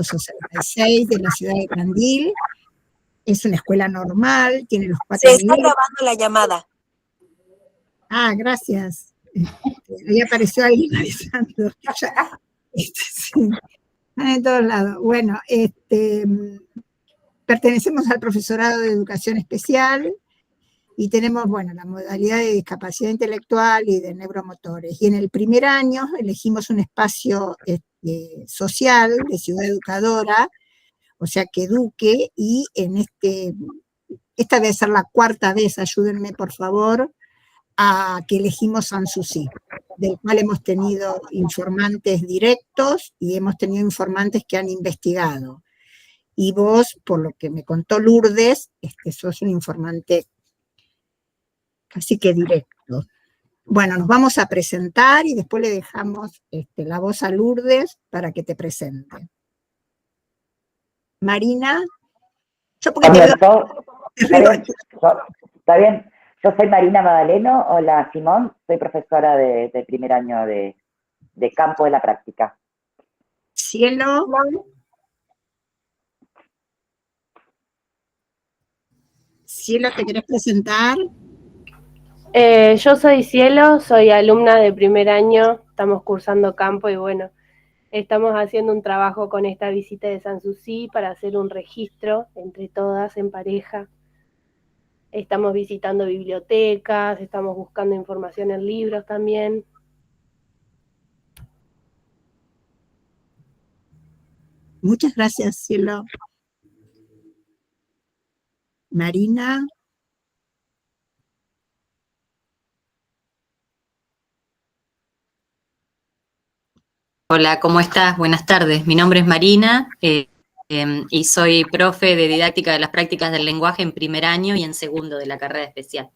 66 de la ciudad de Tandil. Es una escuela normal, tiene los 4 Se está niveles. grabando la llamada. Ah, gracias. Ahí apareció alguien avisando. Sí, están en todos lados. Bueno, pertenecemos al profesorado de educación especial y tenemos, bueno, la modalidad de discapacidad intelectual y de neuromotores. Y en el primer año elegimos un espacio social de ciudad educadora, o sea, que eduque, y esta debe ser la 4ª vez, ayúdenme por favor, a que elegimos Sanssouci, del cual hemos tenido informantes directos y hemos tenido informantes que han investigado. Y vos, por lo que me contó Lourdes, sos un informante casi que directo. Bueno, nos vamos a presentar y después le dejamos la voz a Lourdes para que te presente. Marina, yo porque te veo... Está bien. Yo soy Marina Magdaleno. Hola, Simón. Soy profesora de primer año de campo de la práctica. Cielo. Cielo, ¿te querés presentar? Yo soy Cielo, soy alumna de primer año, estamos cursando campo y bueno, estamos haciendo un trabajo con esta visita de Sanssouci para hacer un registro entre todas en pareja. Estamos visitando bibliotecas, estamos buscando información en libros también. Muchas gracias, Cielo. Marina. Hola, ¿cómo estás? Buenas tardes. Mi nombre es Marina y soy profe de didáctica de las prácticas del lenguaje en primer año y en segundo de la carrera especial.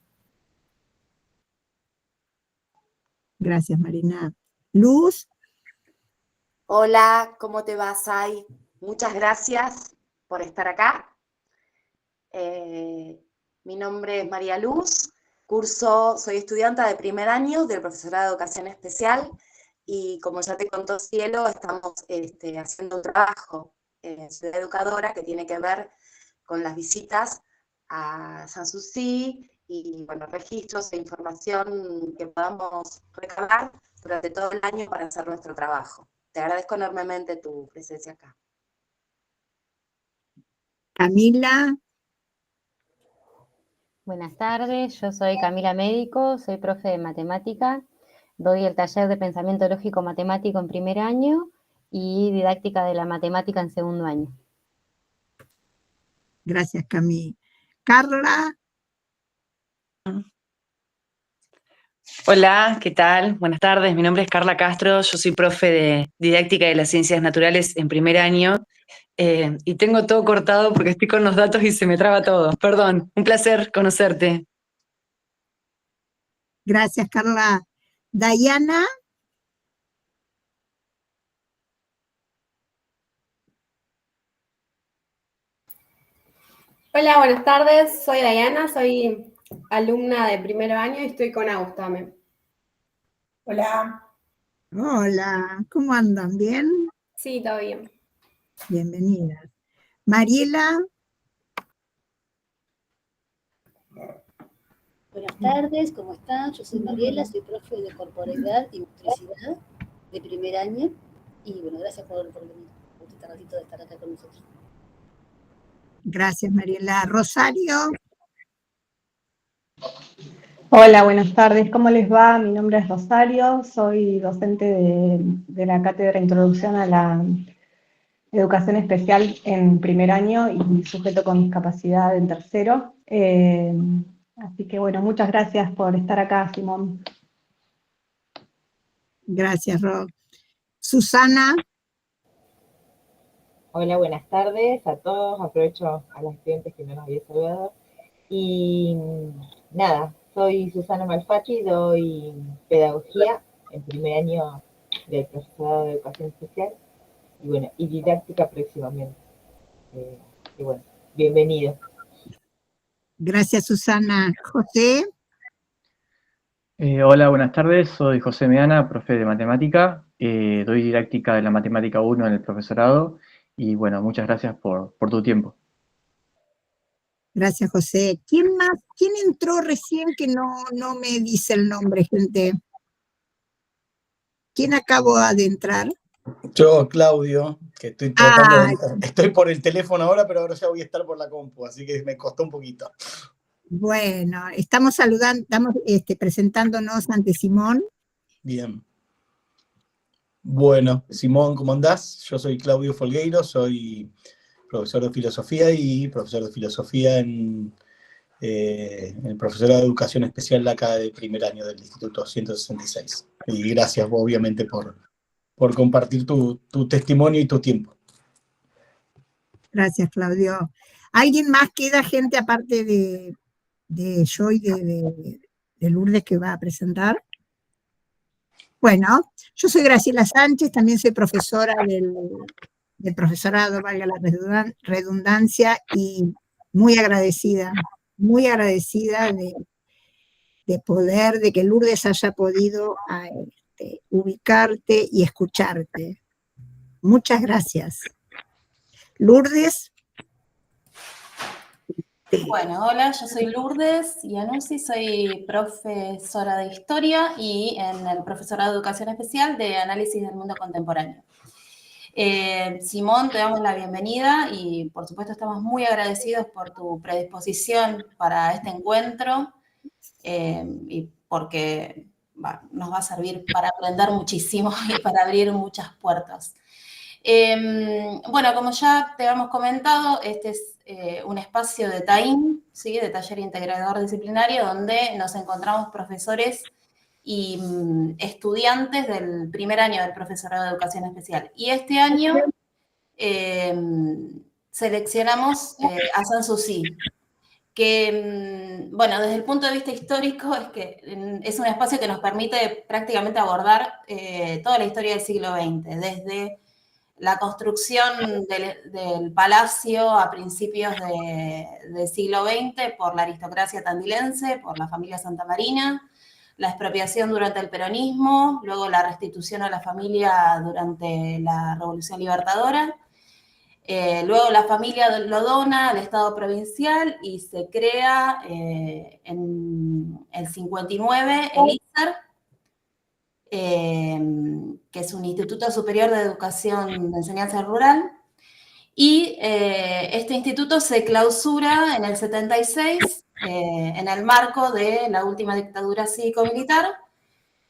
Gracias, Marina. Luz. Hola, ¿cómo te va, Sai? Muchas gracias por estar acá. Mi nombre es María Luz, soy estudiante de primer año del profesorado de educación especial y como ya te contó Cielo, estamos haciendo un trabajo en Ciudad Educadora que tiene que ver con las visitas a Sanssouci y bueno, registros e información que podamos recabar durante todo el año para hacer nuestro trabajo. Te agradezco enormemente tu presencia acá. Camila. Buenas tardes, yo soy Camila Médico, soy profe de matemática, doy el taller de pensamiento lógico matemático en primer año y didáctica de la matemática en segundo año. Gracias, Camila. Carla. Hola, ¿qué tal? Buenas tardes, mi nombre es Carla Castro, yo soy profe de didáctica de las ciencias naturales en primer año y tengo todo cortado porque estoy con los datos y se me traba todo. Perdón, un placer conocerte. Gracias, Carla. Dayana. Hola, buenas tardes, soy Dayana, soy alumna de primer año y estoy con Agus también. Hola. Hola, ¿cómo andan? ¿Bien? Sí, todo bien. Bienvenidas. Mariela. Buenas tardes, ¿cómo están? Yo soy Mariela, soy profe de corporalidad y motricidad de primer año y bueno, gracias por venir, por este ratito de estar acá con nosotros. Gracias, Mariela. Rosario. Hola, buenas tardes, ¿cómo les va? Mi nombre es Rosario, soy docente de la Cátedra Introducción a la Educación Especial en primer año y sujeto con discapacidad en tercero. Así que bueno, muchas gracias por estar acá, Simón. Gracias, Ro. Susana. Hola, buenas tardes a todos. Aprovecho a las estudiantes que no nos había saludado. Y nada, soy Susana Malfatti, doy pedagogía en primer año del profesorado de educación especial y bueno, y didáctica próximamente. Y bueno, bienvenido. Gracias, Susana. José. Hola, buenas tardes. Soy José Meana, profe de matemática. Doy didáctica de la matemática 1 en el profesorado Y bueno, muchas gracias por tu tiempo. Gracias, José. ¿Quién más? ¿Quién entró recién que no me dice el nombre, gente? ¿Quién acabó de entrar? Yo, Claudio, que estoy tratando estoy por el teléfono ahora, pero ahora ya voy a estar por la compu, así que me costó un poquito. Bueno, estamos presentándonos ante Simón. Bien. Bueno, Simón, ¿cómo andás? Yo soy Claudio Folgueiro, soy profesor de filosofía y profesor de filosofía en el profesorado de educación especial de acá de primer año del Instituto 166. Y gracias, obviamente, por compartir tu testimonio y tu tiempo. Gracias, Claudio. ¿Alguien más queda, gente, aparte de yo y de Lourdes, que va a presentar? Bueno, yo soy Graciela Sánchez, también soy profesora del profesorado, valga la redundancia, y muy agradecida de que Lourdes haya podido ubicarte y escucharte. Muchas gracias. Lourdes. Bueno, hola, yo soy Lourdes Iannuzzi, soy profesora de Historia y en el profesorado de Educación Especial de Análisis del Mundo Contemporáneo. Simón, te damos la bienvenida y por supuesto estamos muy agradecidos por tu predisposición para este encuentro y porque nos va a servir para aprender muchísimo y para abrir muchas puertas. Bueno, como ya te hemos comentado, este es un espacio de TAIN, ¿sí? De taller integrador disciplinario, donde nos encontramos profesores y estudiantes del primer año del profesorado de educación especial. Y este año seleccionamos a Sanssouci, que, bueno, desde el punto de vista histórico es que es un espacio que nos permite prácticamente abordar toda la historia del siglo XX, desde la construcción del palacio a principios del siglo XX por la aristocracia tandilense, por la familia Santamarina, la expropiación durante el peronismo, luego la restitución a la familia durante la Revolución Libertadora, luego la familia lo dona al Estado provincial y se crea en el 59 el ISER, que es un Instituto Superior de Educación de Enseñanza Rural, y este instituto se clausura en el 76 en el marco de la última dictadura cívico-militar,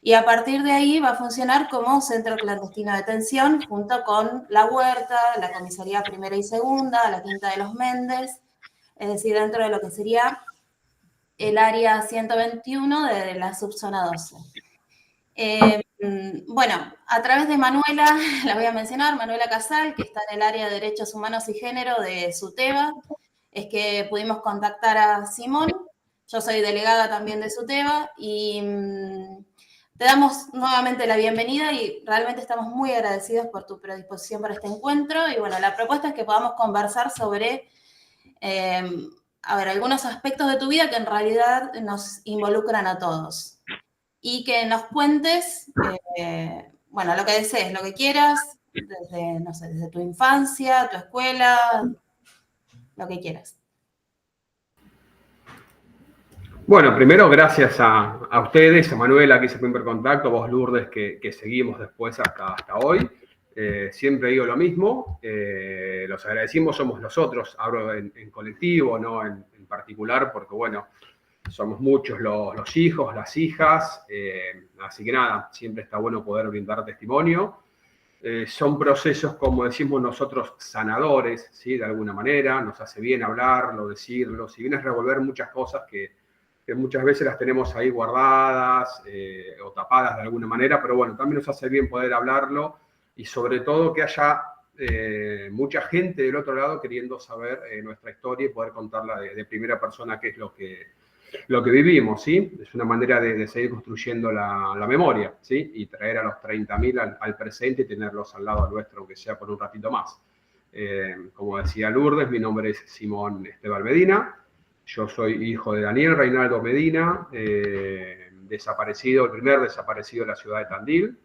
y a partir de ahí va a funcionar como centro clandestino de detención junto con La Huerta, la comisaría primera y segunda, la Quinta de los Méndez, es decir, dentro de lo que sería el área 121 de la subzona 12. Bueno, a través de Manuela, la voy a mencionar, Manuela Casal, que está en el área de Derechos Humanos y Género de SUTEBA, es que pudimos contactar a Simón. Yo soy delegada también de SUTEBA y te damos nuevamente la bienvenida y realmente estamos muy agradecidos por tu predisposición para este encuentro. Y bueno, la propuesta es que podamos conversar sobre algunos aspectos de tu vida que en realidad nos involucran a todos. Y que nos cuentes, bueno, lo que desees, lo que quieras, desde, no sé, desde tu infancia, tu escuela, lo que quieras. Bueno, primero gracias a ustedes, a Manuela, que hizo el primer contacto, vos Lourdes, que seguimos después hasta hoy. Siempre digo lo mismo, los agradecimos somos nosotros, hablo en colectivo, no en particular, porque bueno, somos muchos los hijos, las hijas, así que nada, siempre está bueno poder brindar testimonio. Son procesos, como decimos nosotros, sanadores, ¿sí? De alguna manera, nos hace bien hablarlo, decirlo, si bien es revolver muchas cosas que muchas veces las tenemos ahí guardadas o tapadas de alguna manera, pero bueno, también nos hace bien poder hablarlo y sobre todo que haya mucha gente del otro lado queriendo saber nuestra historia y poder contarla de primera persona, que es lo que vivimos, ¿sí? Es una manera de seguir construyendo la memoria, ¿sí? Y traer a los 30.000 al presente y tenerlos al lado nuestro, aunque sea por un ratito más. Como decía Lourdes, mi nombre es Simón Esteban Medina. Yo soy hijo de Daniel Reinaldo Medina, desaparecido, el primer desaparecido de la ciudad de Tandil.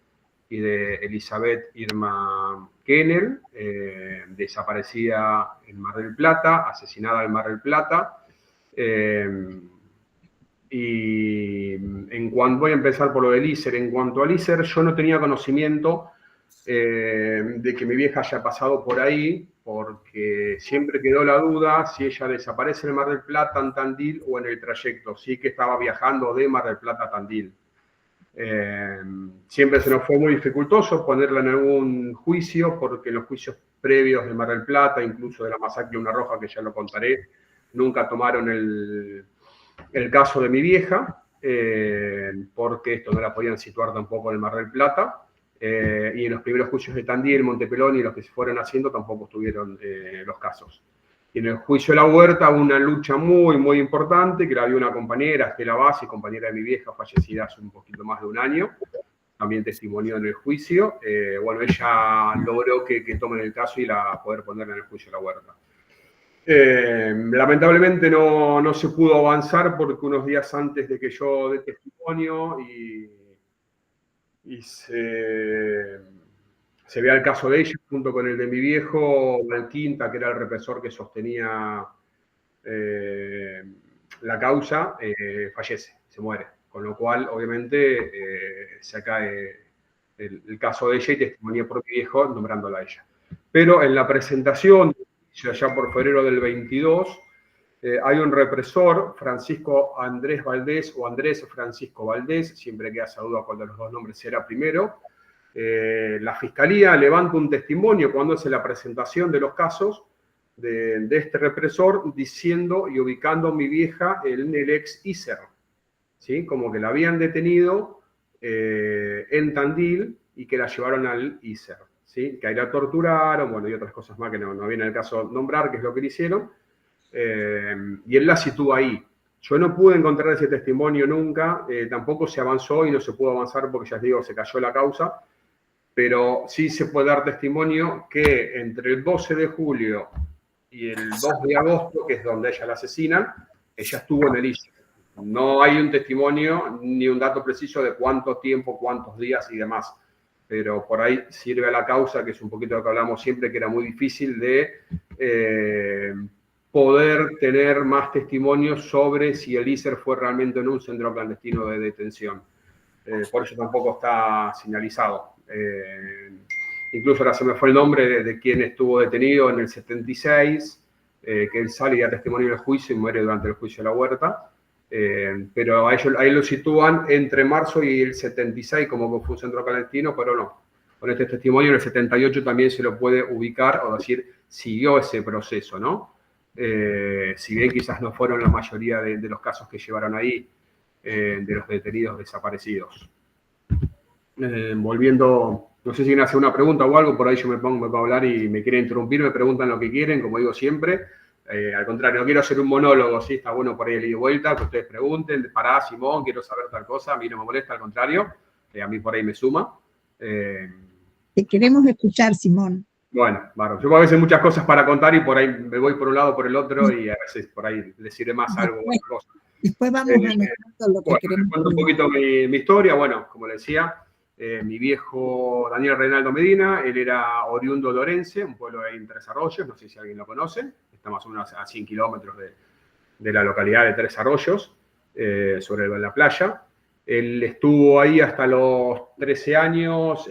y de Elizabeth Irma Kennel, desaparecida en Mar del Plata, asesinada en Mar del Plata. Y voy a empezar por lo del ISER. En cuanto al ISER, yo no tenía conocimiento de que mi vieja haya pasado por ahí, porque siempre quedó la duda si ella desaparece en Mar del Plata, en Tandil o en el trayecto. Sí que estaba viajando de Mar del Plata a Tandil. Siempre se nos fue muy dificultoso ponerla en algún juicio, porque en los juicios previos de Mar del Plata, incluso de la masacre de Una Roja, que ya lo contaré, nunca tomaron el caso de mi vieja, porque esto no la podían situar tampoco en el Mar del Plata. Y en los primeros juicios de Tandil, Montepelón y los que se fueron haciendo tampoco estuvieron los casos. Y en el juicio de La Huerta hubo una lucha muy, muy importante, que la dio una compañera, Estela Bassi, compañera de mi vieja, fallecida hace un poquito más de un año, también testimonió en el juicio. Bueno, ella logró que tomen el caso y poder ponerla en el juicio de La Huerta. Lamentablemente no se pudo avanzar porque unos días antes de que yo dé testimonio y se vea el caso de ella junto con el de mi viejo, Valquinta, que era el represor que sostenía la causa, fallece, se muere. Con lo cual, obviamente, se cae el caso de ella y testimonié por mi viejo nombrándola a ella. Pero en la presentación, allá por febrero del 22, hay un represor, Francisco Andrés Valdés o Andrés Francisco Valdés, siempre queda esa duda cuál de los dos nombres será primero. La Fiscalía levanta un testimonio cuando hace la presentación de los casos de este represor, diciendo y ubicando a mi vieja en el ex ISER, ¿sí? Como que la habían detenido en Tandil y que la llevaron al ISER, ¿sí? Que ahí la torturaron, bueno, y otras cosas más que no viene al caso nombrar, que es lo que le hicieron. Y él la sitúa ahí. Yo no pude encontrar ese testimonio nunca, tampoco se avanzó y no se pudo avanzar porque, ya os digo, se cayó la causa, pero sí se puede dar testimonio que entre el 12 de julio y el 2 de agosto, que es donde ella la asesinan, ella estuvo en el ISER. No hay un testimonio ni un dato preciso de cuánto tiempo, cuántos días y demás, pero por ahí sirve a la causa, que es un poquito lo que hablamos siempre, que era muy difícil de poder tener más testimonios sobre si el ISER fue realmente en un centro clandestino de detención. Por eso tampoco está señalizado. Incluso ahora se me fue el nombre de quien estuvo detenido en el 76, que él sale y da testimonio en el juicio y muere durante el juicio de La Huerta. Pero ahí lo sitúan entre marzo y el 76 como que fue un centro clandestino, pero no. Con este testimonio en el 78 también se lo puede ubicar o decir, siguió ese proceso, ¿no? Si bien quizás no fueron la mayoría de los casos que llevaron ahí, de los detenidos desaparecidos. Volviendo, no sé si quieren hacer una pregunta o algo, por ahí yo me pongo a hablar y me quieren interrumpir, me preguntan lo que quieren, como digo siempre. Al contrario, no quiero hacer un monólogo, ¿sí? Está bueno por ahí el ida y vuelta, que ustedes pregunten, pará, Simón, quiero saber tal cosa, a mí no me molesta, al contrario, a mí por ahí me suma. Te queremos escuchar, Simón. Bueno, yo a veces muchas cosas para contar y por ahí me voy por un lado o por el otro y a veces por ahí les sirve más algo o otra cosa. Después vamos a lo que queremos. Cuento un poquito mi historia. Bueno, como le decía, mi viejo Daniel Reinaldo Medina, él era oriundo de Orense, un pueblo ahí en Tres Arroyos, no sé si alguien lo conoce, está más o menos a 100 kilómetros de la localidad de Tres Arroyos, sobre la playa. Él estuvo ahí hasta los 13 años,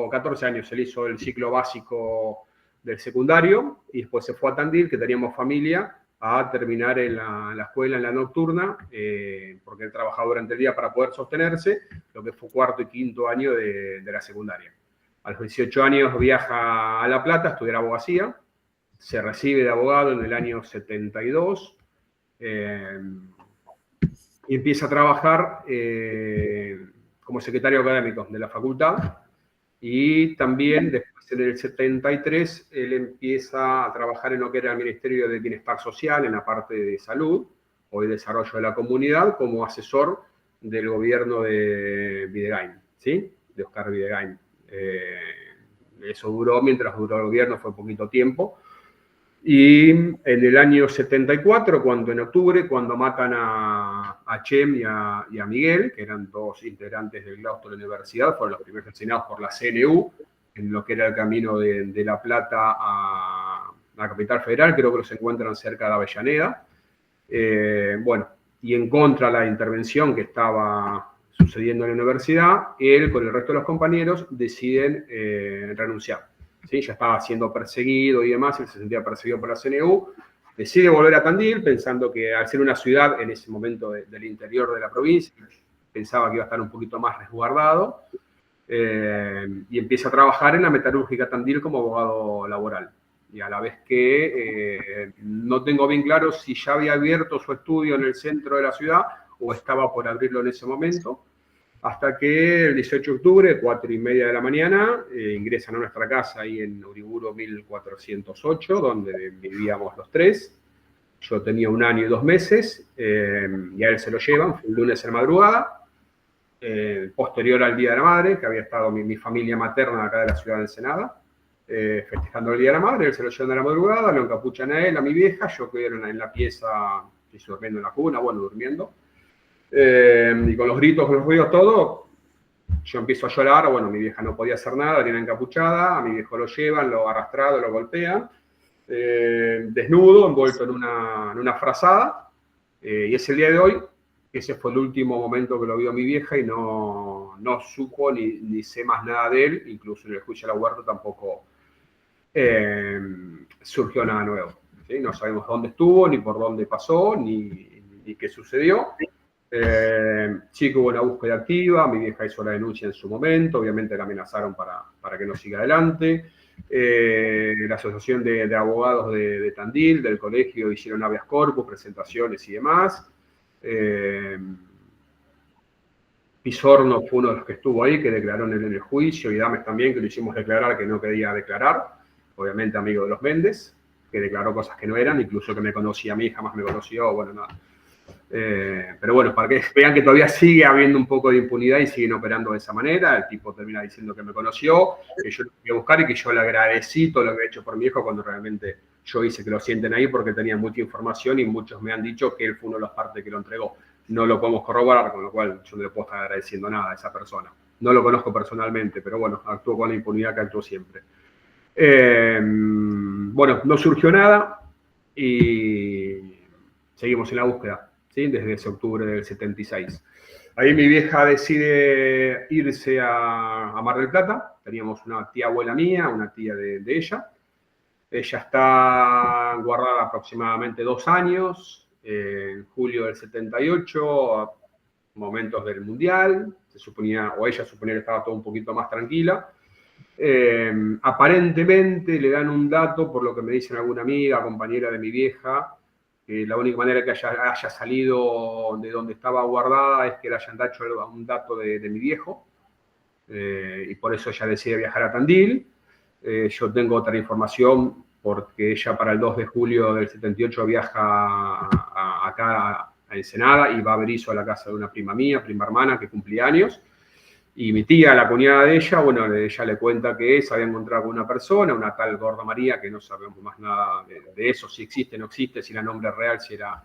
14 años, él hizo el ciclo básico del secundario y después se fue a Tandil, que teníamos familia, a terminar en la escuela en la nocturna, porque él trabajaba durante el día para poder sostenerse, lo que fue cuarto y quinto año de la secundaria. A los 18 años viaja a La Plata a estudiar abogacía, se recibe de abogado en el año 72, y empieza a trabajar como secretario académico de la facultad, y también después en el 73 él empieza a trabajar en lo que era el Ministerio de Bienestar Social, en la parte de salud o de desarrollo de la comunidad, como asesor del gobierno de Videgain, ¿sí? De Oscar Videgain. Eso duró, mientras duró el gobierno, fue poquito tiempo. Y en el año 74, en octubre, cuando matan a Chem y a Miguel, que eran dos integrantes del claustro de la universidad, fueron los primeros asesinados por la CNU, en lo que era el camino de La Plata a la capital federal, creo que los encuentran cerca de Avellaneda. Y en contra de la intervención que estaba sucediendo en la universidad, él con el resto de los compañeros deciden renunciar. ¿Sí? Ya estaba siendo perseguido y demás, él se sentía perseguido por la CNU, decide volver a Tandil, pensando que al ser una ciudad en ese momento del interior de la provincia, pensaba que iba a estar un poquito más resguardado, y empieza a trabajar en la metalúrgica Tandil como abogado laboral. Y a la vez que no tengo bien claro si ya había abierto su estudio en el centro de la ciudad o estaba por abrirlo en ese momento, hasta que el 18 de octubre, 4:30 de la mañana, ingresan a nuestra casa ahí en Uriburu 1408, donde vivíamos los tres. Yo tenía 1 año y 2 meses, y a él se lo llevan, fue un lunes en madrugada, posterior al Día de la Madre, que había estado mi familia materna acá de la ciudad de Ensenada, festejando el Día de la Madre. Él se lo llevan de la madrugada, lo encapuchan a él, a mi vieja, yo quedé en la pieza, estoy durmiendo en la cuna, durmiendo. Y con los gritos, con los ruidos, todo, yo empiezo a llorar. Mi vieja no podía hacer nada, tenía encapuchada, a mi viejo lo llevan, lo arrastrado, lo golpean, desnudo, envuelto en una frazada, y es el día de hoy, ese fue el último momento que lo vio mi vieja y no supo ni sé más nada de él, incluso en el juicio de la Huerta tampoco surgió nada nuevo, ¿sí? No sabemos dónde estuvo, ni por dónde pasó, ni qué sucedió. Sí que hubo una búsqueda activa, mi vieja hizo la denuncia en su momento, obviamente la amenazaron para que no siga adelante. La asociación de abogados de Tandil, del colegio, hicieron habeas corpus, presentaciones y demás. Pisorno fue uno de los que estuvo ahí, que declaró en el juicio, y Dames también, que lo hicimos declarar, que no quería declarar, obviamente amigo de los Méndez, que declaró cosas que no eran, incluso que me conocía a mí, jamás me conoció, nada. Pero para que vean que todavía sigue habiendo un poco de impunidad y siguen operando de esa manera. El tipo termina diciendo que me conoció, que yo lo fui a buscar y que yo le agradecí todo lo que había hecho por mi hijo, cuando realmente yo hice que lo sienten ahí porque tenía mucha información y muchos me han dicho que él fue uno de los partes que lo entregó. No lo podemos corroborar, con lo cual yo no le puedo estar agradeciendo nada a esa persona. No lo conozco personalmente, pero actuó con la impunidad que actuó siempre. No surgió nada y seguimos en la búsqueda, ¿sí? Desde ese octubre del 76. Ahí mi vieja decide irse a Mar del Plata. Teníamos una tía abuela mía, una tía de ella. Ella está guardada aproximadamente 2 años, en julio del 78, momentos del Mundial. Se suponía, o ella suponía que estaba todo un poquito más tranquila. Aparentemente le dan un dato, por lo que me dicen alguna amiga, compañera de mi vieja, que la única manera que haya salido de donde estaba guardada es que le hayan dado un dato de mi viejo, y por eso ella decide viajar a Tandil. Yo tengo otra información, porque ella para el 2 de julio del 78 viaja acá a Ensenada y va a Berisso a la casa de una prima mía, prima hermana, que cumplía años. Y mi tía, la cuñada de ella, ella le cuenta que se había encontrado con una persona, una tal Gorda María, que no sabemos más nada de eso, si existe o no existe, si era nombre real, si era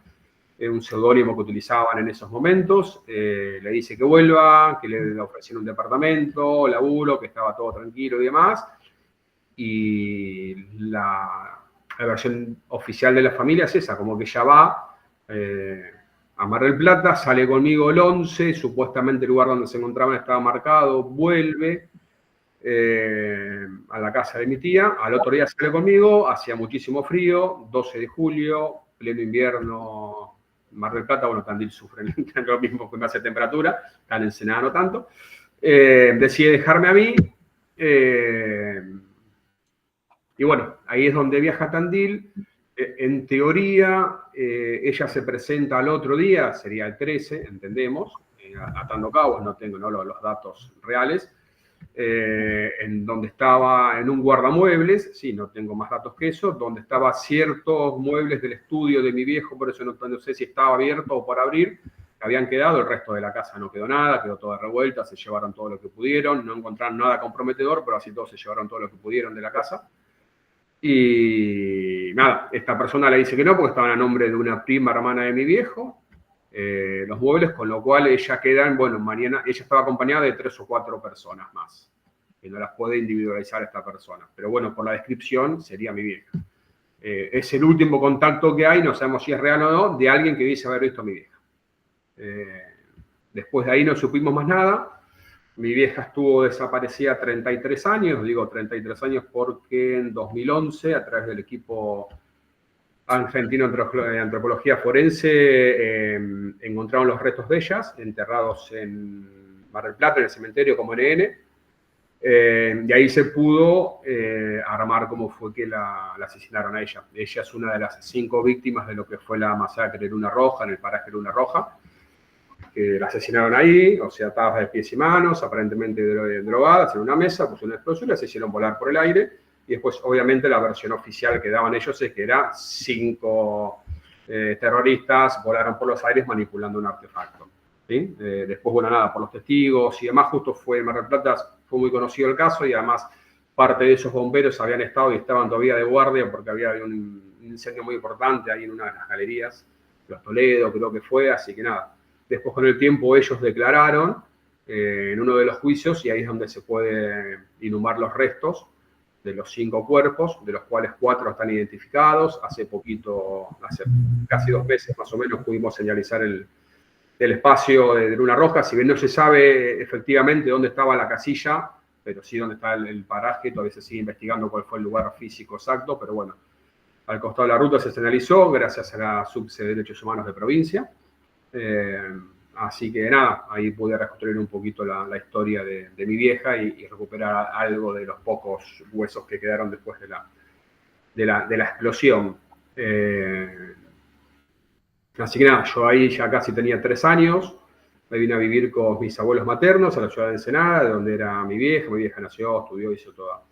un seudónimo que utilizaban en esos momentos. Le dice que vuelva, que le ofrecieron un departamento, laburo, que estaba todo tranquilo y demás. Y la versión oficial de la familia es esa, como que ella va a Mar del Plata, sale conmigo el 11, supuestamente el lugar donde se encontraban estaba marcado, vuelve a la casa de mi tía, al otro día sale conmigo, hacía muchísimo frío, 12 de julio, pleno invierno, Mar del Plata, Tandil sufren lo mismo que me hace temperatura, tan Ensenada no tanto, decide dejarme a mí, y ahí es donde viaja a Tandil. En teoría, ella se presenta al otro día, sería el 13, entendemos, atando cabos, no tengo los datos reales, en donde estaba en un guardamuebles, sí, no tengo más datos que eso, donde estaban ciertos muebles del estudio de mi viejo, por eso no sé si estaba abierto o por abrir, habían quedado, el resto de la casa no quedó nada, quedó toda revuelta, se llevaron todo lo que pudieron, no encontraron nada comprometedor, pero así todos se llevaron todo lo que pudieron de la casa. Y nada, esta persona le dice que no porque estaban a nombre de una prima hermana de mi viejo, los muebles, con lo cual ella queda, bueno, mañana, ella estaba acompañada de 3 o 4 personas más, que no las puede individualizar esta persona. Pero bueno, por la descripción sería mi vieja. Es el último contacto que hay, no sabemos si es real o no, de alguien que dice haber visto a mi vieja. Después de ahí no supimos más nada. Mi vieja estuvo desaparecida 33 años, digo 33 años porque en 2011, a través del equipo argentino de antropología forense, encontraron los restos de ellas, enterrados en Mar del Plata, en el cementerio como NN. Y ahí se pudo armar cómo fue que la asesinaron a ella. Ella es una de las 5 víctimas de lo que fue la masacre de Luna Roja, en el paraje Luna Roja, que la asesinaron ahí, o sea, atadas de pies y manos, aparentemente drogadas, en una mesa, pusieron una explosión, las hicieron volar por el aire, y después, obviamente, la versión oficial que daban ellos es que era 5 terroristas volaron por los aires manipulando un artefacto. ¿Sí? Después, bueno, nada, por los testigos y demás, justo fue en Mar del Plata, fue muy conocido el caso, y además parte de esos bomberos habían estado y estaban todavía de guardia porque había un incendio muy importante ahí en una de las galerías, Los Toledo creo que fue, así que nada. Después con el tiempo ellos declararon en uno de los juicios, y ahí es donde se puede inhumar los restos de los 5 cuerpos, de los cuales 4 están identificados. Hace poquito, hace casi 2 meses más o menos, pudimos señalizar el espacio de Luna Roja. Si bien no se sabe efectivamente dónde estaba la casilla, pero sí dónde está el paraje, todavía se sigue investigando cuál fue el lugar físico exacto, pero bueno, al costado de la ruta se señalizó gracias a la Subse de Derechos Humanos de provincia. Así que nada, ahí pude reconstruir un poquito la historia de mi vieja y recuperar algo de los pocos huesos que quedaron después de la explosión. Así que nada, yo ahí ya casi tenía 3 años, me vine a vivir con mis abuelos maternos a la ciudad de Ensenada, de donde era mi vieja nació, estudió, hizo toda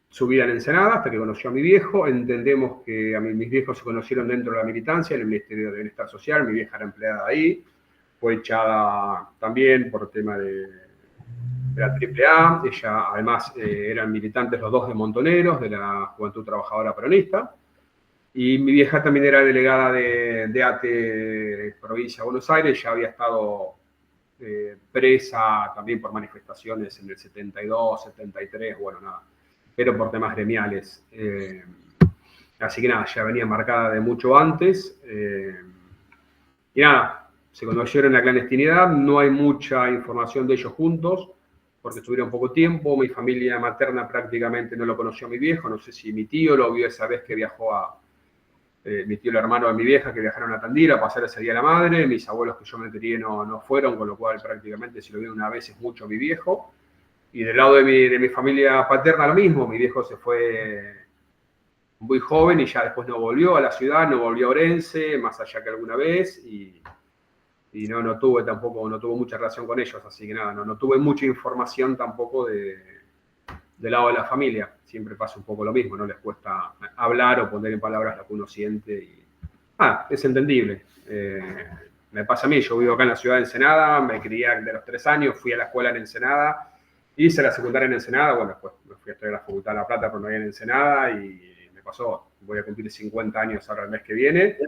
su vida en Ensenada hasta que conoció a mi viejo. Entendemos que mis viejos se conocieron dentro de la militancia, en el Ministerio de Bienestar Social. Mi vieja era empleada ahí, fue echada también por tema de la AAA. Ella, además, eran militantes los 2 de Montoneros, de la Juventud Trabajadora Peronista. Y mi vieja también era delegada de ATE Provincia de Buenos Aires, ya había estado presa también por manifestaciones en el 72, 73, bueno, nada, pero por temas gremiales. Así que nada, ya venía marcada de mucho antes. Y nada, se conocieron en la clandestinidad, no hay mucha información de ellos juntos, porque estuvieron poco tiempo. Mi familia materna prácticamente no lo conoció a mi viejo, no sé si mi tío lo vio esa vez que viajó mi tío, el hermano de mi vieja, que viajaron a Tandil a pasar ese día a la madre. Mis abuelos que yo me crié no fueron, con lo cual prácticamente si lo vieron una vez es mucho mi viejo. Y del lado de mi familia paterna lo mismo, mi viejo se fue muy joven y ya después no volvió a la ciudad, no volvió a Orense, más allá que alguna vez, y no tuvo mucha relación con ellos, así que nada, no tuve mucha información tampoco del lado de la familia. Siempre pasa un poco lo mismo, no les cuesta hablar o poner en palabras lo que uno siente, y es entendible. Me pasa a mí, yo vivo acá en la ciudad de Ensenada, me crié de los 3 años, fui a la escuela en Ensenada, hice la secundaria en Ensenada, bueno, después me fui a estudiar a la Facultad de La Plata, pero no había en Ensenada, y me pasó, voy a cumplir 50 años ahora el mes que viene,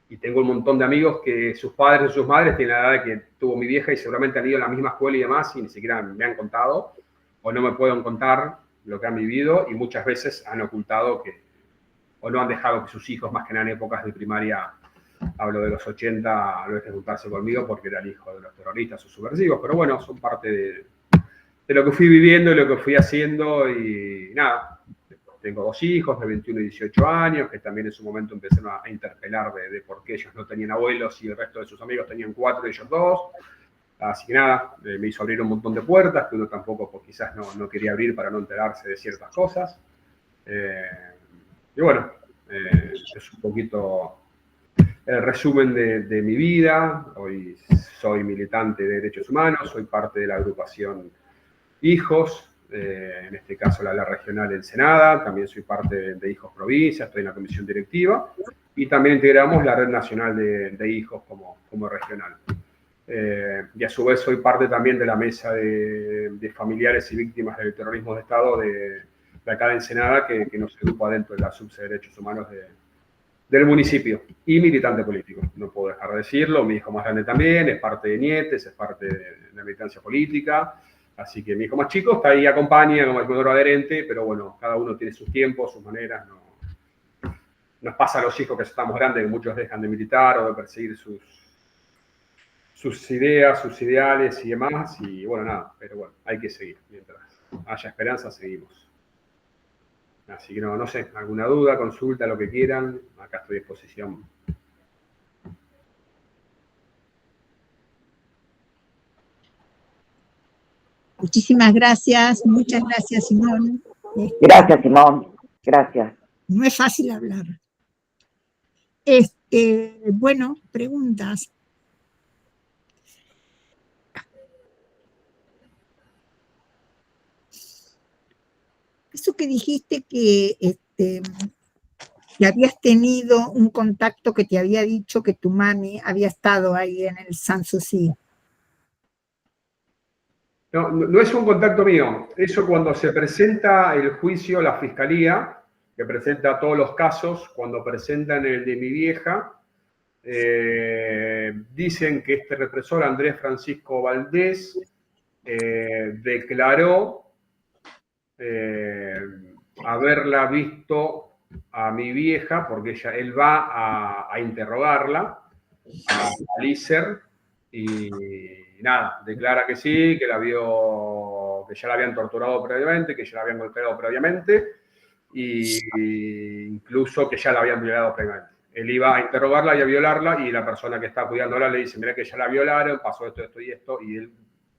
y tengo un montón de amigos que sus padres o sus madres tienen la edad que tuvo mi vieja y seguramente han ido a la misma escuela y demás, y ni siquiera me han contado, o no me pueden contar lo que han vivido, y muchas veces han ocultado o no han dejado que sus hijos, más que nada en épocas de primaria, hablo de los 80, a veces juntarse conmigo porque era el hijo de los terroristas o subversivos, pero bueno, son parte de lo que fui viviendo y lo que fui haciendo, y nada. Tengo 2 hijos de 21 y 18 años, que también en su momento empezaron a interpelar de por qué ellos no tenían abuelos y el resto de sus amigos tenían 4 y ellos 2. Así que nada, me hizo abrir un montón de puertas que uno tampoco pues, quizás no quería abrir para no enterarse de ciertas cosas. Y bueno, es un poquito el resumen de mi vida. Hoy soy militante de derechos humanos, soy parte de la agrupación Hijos, en este caso la regional Ensenada, también soy parte de Hijos Provincia, estoy en la comisión directiva, y también integramos la red nacional de Hijos como regional. Y a su vez soy parte también de la mesa de familiares y víctimas del terrorismo de Estado de de acá de Ensenada, que nos agrupa dentro de la subse de Derechos Humanos del municipio, y militante político, no puedo dejar de decirlo. Mi hijo más grande también, es parte de Nietes, es parte de la militancia política, así que mi hijo más chico está ahí, acompaña como el adherente, pero bueno, cada uno tiene sus tiempos, sus maneras, nos pasa a los hijos que estamos grandes, que muchos dejan de militar o de perseguir sus ideas, sus ideales y demás, y bueno, nada, pero bueno, hay que seguir, mientras haya esperanza, seguimos. Así que no sé, alguna duda, consulta, lo que quieran, acá estoy a disposición. Muchísimas gracias, muchas gracias, Simón. Gracias, Simón, gracias. No es fácil hablar. Bueno, preguntas. Eso que dijiste que habías tenido un contacto que te había dicho que tu mami había estado ahí en el Sanssouci. No es un contacto mío. Eso cuando se presenta el juicio, la fiscalía, que presenta todos los casos, cuando presentan el de mi vieja, dicen que este represor, Andrés Francisco Valdés, declaró haberla visto a mi vieja, porque él va a interrogarla, a Lícer, y nada, declara que sí, que la vio, que ya la habían torturado previamente, que ya la habían golpeado previamente, y incluso que ya la habían violado previamente. Él iba a interrogarla y a violarla, y la persona que está cuidándola le dice, mira que ya la violaron, pasó esto, esto y esto, y él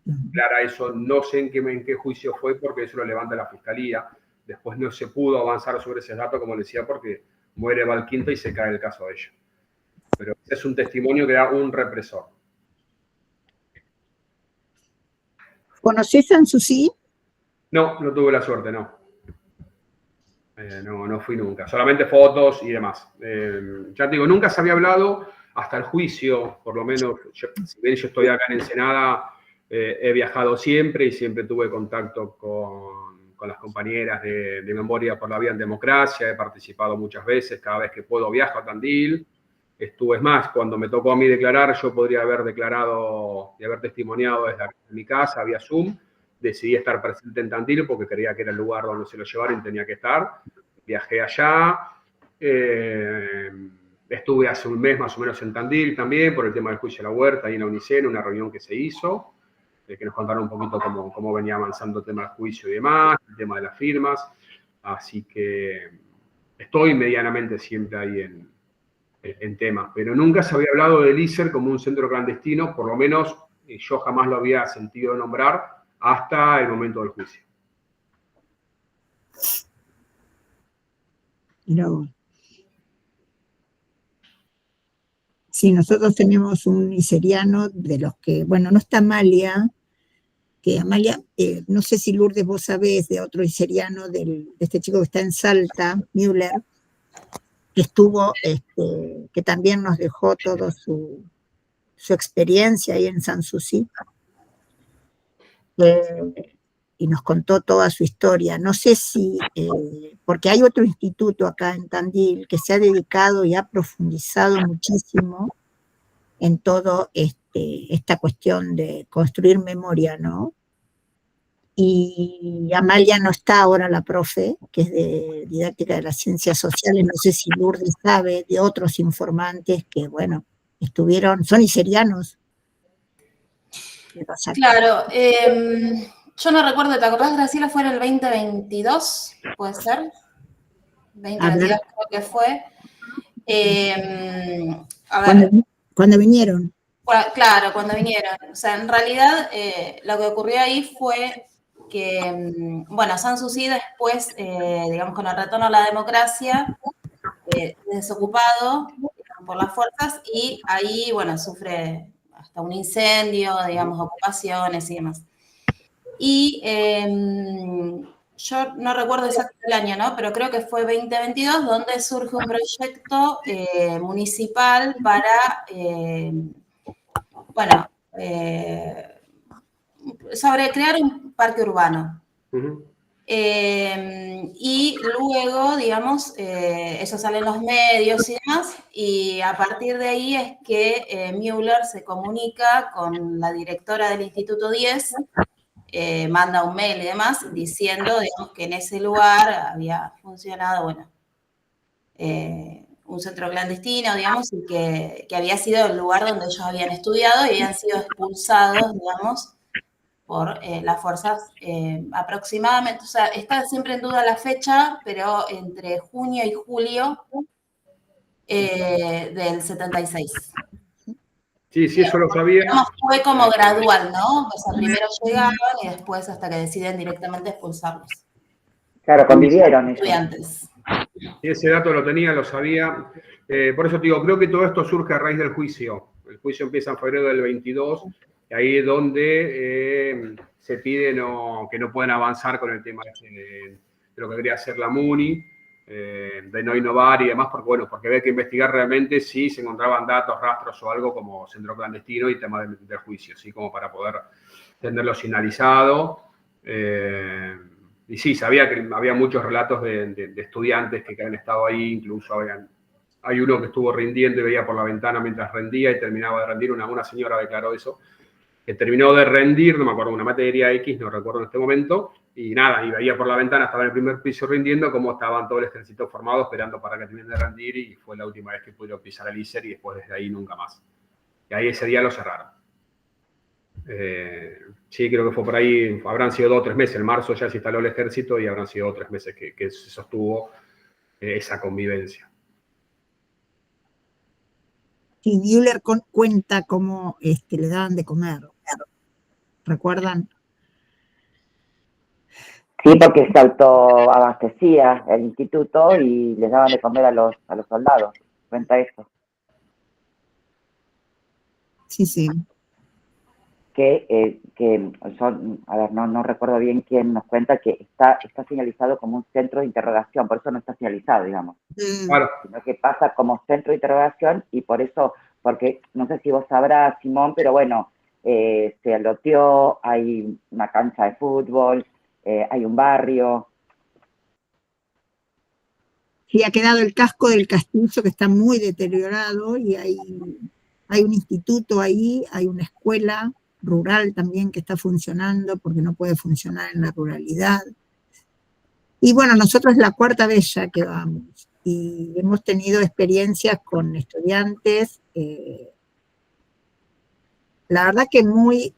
declara eso. No sé en qué juicio fue, porque eso lo levanta la fiscalía. Después no se pudo avanzar sobre ese dato, como decía, porque muere Valquinto y se cae el caso de ella. Pero es un testimonio que da un represor. ¿Conocés Sanssouci? No tuve la suerte, no. No fui nunca. Solamente fotos y demás. Ya te digo, nunca se había hablado hasta el juicio, por lo menos, si bien yo estoy acá en Ensenada, he viajado siempre y siempre tuve contacto con las compañeras de Memoria por la Vida en Democracia. He participado muchas veces, cada vez que puedo viajo a Tandil. Es más, cuando me tocó a mí declarar, yo podría haber declarado y haber testimoniado desde mi casa, vía Zoom. Decidí estar presente en Tandil porque creía que era el lugar donde se lo llevaron y tenía que estar. Viajé allá. Estuve hace un mes más o menos en Tandil también por el tema del juicio de la huerta, ahí en la UNICEN, una reunión que se hizo, que nos contaron un poquito cómo venía avanzando el tema del juicio y demás, el tema de las firmas. Así que estoy medianamente siempre ahí en temas, pero nunca se había hablado de Lícer como un centro clandestino, por lo menos yo jamás lo había sentido nombrar hasta el momento del juicio. No. Sí, nosotros tenemos un niseriano de los que, bueno, no está Amalia, que Amalia, no sé si Lourdes vos sabés de otro niseriano, de este chico que está en Salta, Müller, que estuvo, que también nos dejó toda su experiencia ahí en Sanssouci, y nos contó toda su historia. No sé si, porque hay otro instituto acá en Tandil que se ha dedicado y ha profundizado muchísimo en todo esta cuestión de construir memoria, ¿no? Y Amalia no está ahora, la profe, que es de Didáctica de las Ciencias Sociales. No sé si Lourdes sabe de otros informantes que, bueno, son niserianos. Claro, yo no recuerdo, ¿te acordás, Graciela? Fue en el 2022, ¿puede ser? 2022 creo que fue. A ver. ¿Cuándo vinieron? Claro, cuando vinieron. O sea, en realidad lo que ocurrió ahí fue que, bueno, Sanssouci después, digamos, con el retorno a la democracia, desocupado por las fuerzas, y ahí, bueno, sufre hasta un incendio, digamos, ocupaciones y demás. Y yo no recuerdo exactamente el año, ¿no? Pero creo que fue 2022 donde surge un proyecto municipal para, sobre crear un parque urbano. Y luego, digamos, eso sale en los medios y demás, y a partir de ahí es que Müller se comunica con la directora del Instituto 10, manda un mail y demás, diciendo, digamos, que en ese lugar había funcionado, bueno, un centro clandestino, digamos, y que había sido el lugar donde ellos habían estudiado y habían sido expulsados, digamos, por las fuerzas aproximadamente, o sea, está siempre en duda la fecha, pero entre junio y julio del 76. Sí, sí, eso lo sabía. Fue como gradual, ¿no? O sea, primero llegaban y después hasta que deciden directamente expulsarlos. Claro, convivieron estudiantes. Y ese dato lo tenía, lo sabía. Por eso te digo, creo que todo esto surge a raíz del juicio. El juicio empieza en febrero del 22, y ahí es donde se pide que no pueden avanzar con el tema de lo que debería ser la MUNI, de no innovar y demás, porque bueno, porque había que investigar realmente si se encontraban datos, rastros o algo como centro clandestino y tema del juicio, ¿sí? Como para poder tenerlo finalizado. Y sí, sabía que había muchos relatos de estudiantes que habían estado ahí, incluso hay uno que estuvo rindiendo y veía por la ventana mientras rendía y terminaba de rendir, una señora declaró eso, que terminó de rendir, no me acuerdo, una materia X, no recuerdo en este momento, y nada, y veía por la ventana, estaba en el primer piso rindiendo, cómo estaban todo el ejército formado esperando para que terminen de rendir, y fue la última vez que pudieron pisar el ISER y después desde ahí nunca más. Y ahí ese día lo cerraron. Sí, creo que fue por ahí, habrán sido 2 o 3 meses, en marzo ya se instaló el ejército y habrán sido 2 o 3 meses que se sostuvo esa convivencia. Y Müller cuenta cómo le daban de comer. ¿Recuerdan? Sí, porque se autoabastecía el instituto y les daban de comer a los soldados. Cuenta eso. Sí, sí. Que son, a ver, no recuerdo bien quién nos cuenta que está señalizado como un centro de interrogación, por eso no está señalizado, digamos. Claro. Sino que pasa como centro de interrogación y por eso, porque no sé si vos sabrás, Simón, pero bueno, se loteó, hay una cancha de fútbol, hay un barrio. Sí, ha quedado el casco del castillo que está muy deteriorado y hay un instituto ahí, hay una escuela rural también que está funcionando porque no puede funcionar en la ruralidad. Y bueno, nosotros es la 4ª vez ya que vamos y hemos tenido experiencias con estudiantes, la verdad que muy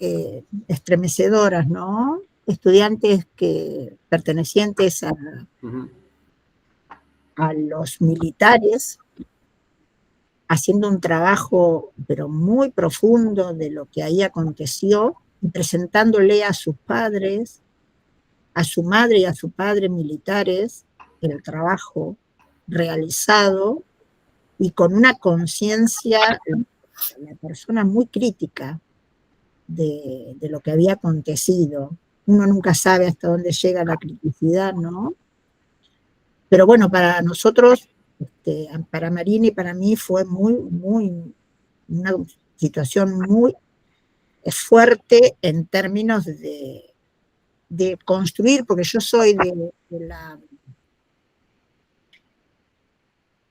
estremecedoras, ¿no? Estudiantes pertenecientes a los militares, haciendo un trabajo, pero muy profundo de lo que ahí aconteció, y presentándole a sus padres, a su madre y a su padre militares, el trabajo realizado, y con una conciencia, la persona muy crítica de lo que había acontecido. Uno nunca sabe hasta dónde llega la criticidad, ¿no? Pero bueno, para nosotros, para Marina y para mí fue una situación muy fuerte en términos de construir, porque yo soy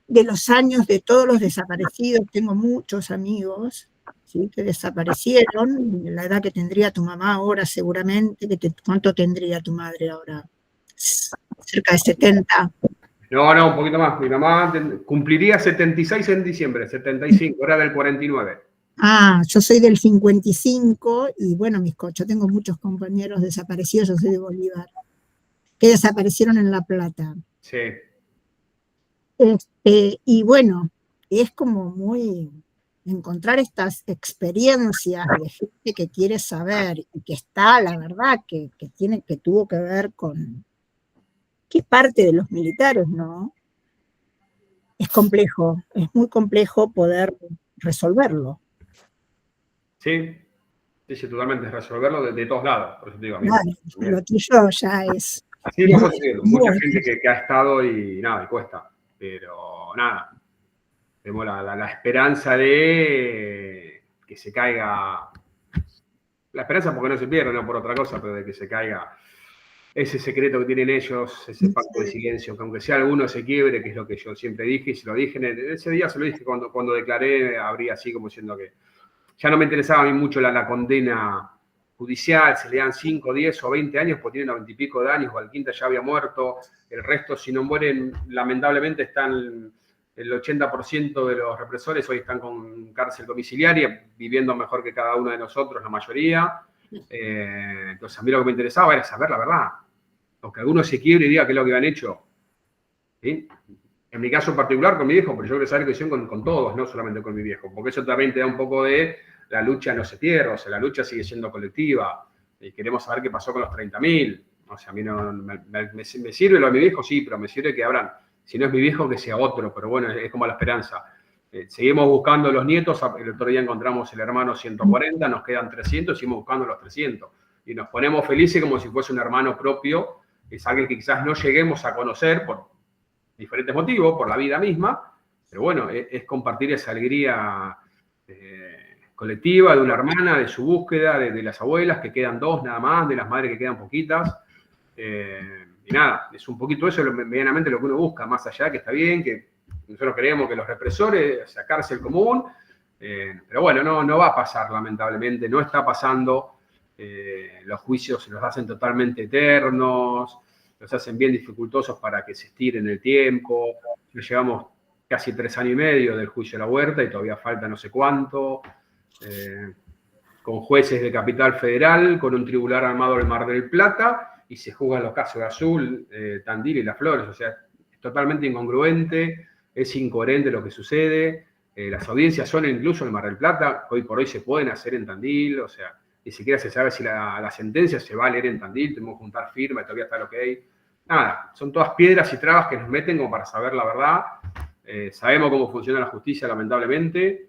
de los años de todos los desaparecidos, tengo muchos amigos, ¿sí?, que desaparecieron, la edad que tendría tu mamá ahora seguramente, ¿cuánto tendría tu madre ahora? Cerca de 70. No, un poquito más. Mi mamá cumpliría 76 en diciembre, 75, era del 49. Ah, yo soy del 55 y bueno, yo tengo muchos compañeros desaparecidos, yo soy de Bolívar, que desaparecieron en La Plata. Sí. Y bueno, es como muy encontrar estas experiencias de gente que quiere saber y que está, la verdad, que tuvo que ver con qué parte de los militares, ¿no? Es complejo, es muy complejo poder resolverlo. Sí, totalmente, resolverlo de todos lados, por eso te digo a mí. Claro, lo tuyo ya es... Sí, mucha gente que ha estado y nada, y cuesta, pero nada, tenemos la esperanza de que se caiga, la esperanza porque no se pierde, no por otra cosa, pero de que se caiga ese secreto que tienen ellos, ese pacto de silencio, que aunque sea alguno se quiebre, que es lo que yo siempre dije, y se lo dije, ese día se lo dije cuando declaré, abrí así como diciendo que ya no me interesaba a mí mucho la condena judicial, se le dan 5, 10 o 20 años, pues tienen 90 y pico de años, Valquinta ya había muerto, el resto, si no mueren, lamentablemente están el 80% de los represores hoy están con cárcel domiciliaria, viviendo mejor que cada uno de nosotros, la mayoría. Entonces a mí lo que me interesaba era saber la verdad, o que alguno se quiebre y diga qué es lo que han hecho. ¿Sí? En mi caso en particular con mi viejo, pero yo quiero saber qué hicieron con todos, no solamente con mi viejo, porque eso también te da un poco de la lucha no se pierde, o sea, la lucha sigue siendo colectiva, y queremos saber qué pasó con los 30.000. O sea, a mí no me sirve lo de mi viejo, sí, pero me sirve que abran, si no es mi viejo, que sea otro, pero bueno, es como la esperanza. Seguimos buscando los nietos, el otro día encontramos el hermano 140, nos quedan 300, seguimos buscando los 300. Y nos ponemos felices como si fuese un hermano propio, es alguien que quizás no lleguemos a conocer por diferentes motivos, por la vida misma, pero bueno, es compartir esa alegría colectiva de una hermana, de su búsqueda, de las abuelas, que quedan 2 nada más, de las madres que quedan poquitas. Y nada, es un poquito eso, medianamente lo que uno busca, más allá que está bien, que nosotros creemos que los represores, sacarse el común, pero bueno, no va a pasar, lamentablemente, no está pasando. Los juicios se los hacen totalmente eternos, los hacen bien dificultosos para que se estiren el tiempo. Ya llevamos casi 3 años y medio del juicio de la Huerta y todavía falta no sé cuánto. Con jueces de Capital Federal, con un tribunal armado del Mar del Plata, y se juzgan los casos de Azul, Tandil y Las Flores. O sea, es totalmente incongruente, es incoherente lo que sucede. Las audiencias son incluso en Mar del Plata, hoy por hoy se pueden hacer en Tandil, o sea, ni siquiera se sabe si la sentencia se va a leer en Tandil, tenemos que juntar firmas, todavía está lo que hay. Nada, son todas piedras y trabas que nos meten como para saber la verdad. Sabemos cómo funciona la justicia, lamentablemente.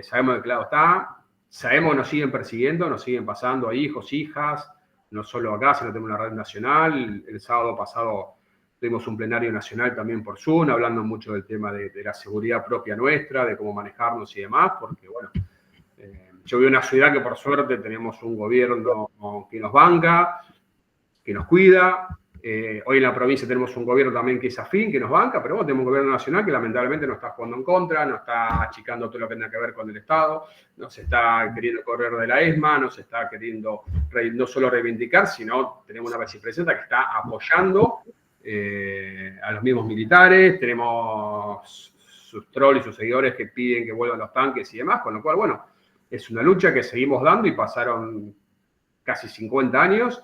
Sabemos de qué lado está. Sabemos que nos siguen persiguiendo, nos siguen pasando a hijos, hijas, no solo acá, sino tenemos una red nacional. El sábado pasado tuvimos un plenario nacional también por Zoom, hablando mucho del tema de la seguridad propia nuestra, de cómo manejarnos y demás, porque bueno, yo vivo en una ciudad que por suerte tenemos un gobierno que nos banca, que nos cuida. Hoy en la provincia tenemos un gobierno también que es afín, que nos banca, pero bueno, tenemos un gobierno nacional que lamentablemente nos está jugando en contra, nos está achicando todo lo que tenga que ver con el Estado, nos está queriendo correr de la ESMA, nos está queriendo no solo reivindicar, sino tenemos una vicepresidenta que está apoyando a los mismos militares, tenemos sus trolls y sus seguidores que piden que vuelvan los tanques y demás, con lo cual, bueno, es una lucha que seguimos dando y pasaron casi 50 años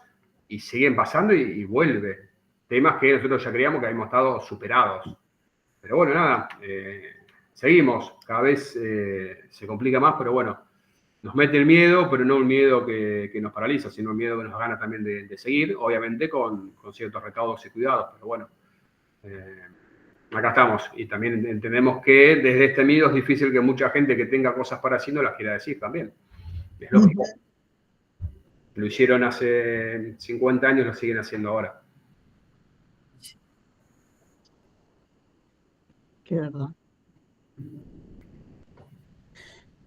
y siguen pasando y vuelve. Temas que nosotros ya creíamos que habíamos estado superados. Pero bueno, nada, seguimos. Cada vez se complica más, pero bueno, nos mete el miedo, pero no un miedo que nos paraliza, sino un miedo que nos gana también de seguir, obviamente con ciertos recaudos y cuidados, pero bueno, acá estamos. Y también entendemos que desde este miedo es difícil que mucha gente que tenga cosas para decir no las quiera decir también. Es lógico. Lo hicieron hace 50 años, lo siguen haciendo ahora. Qué verdad.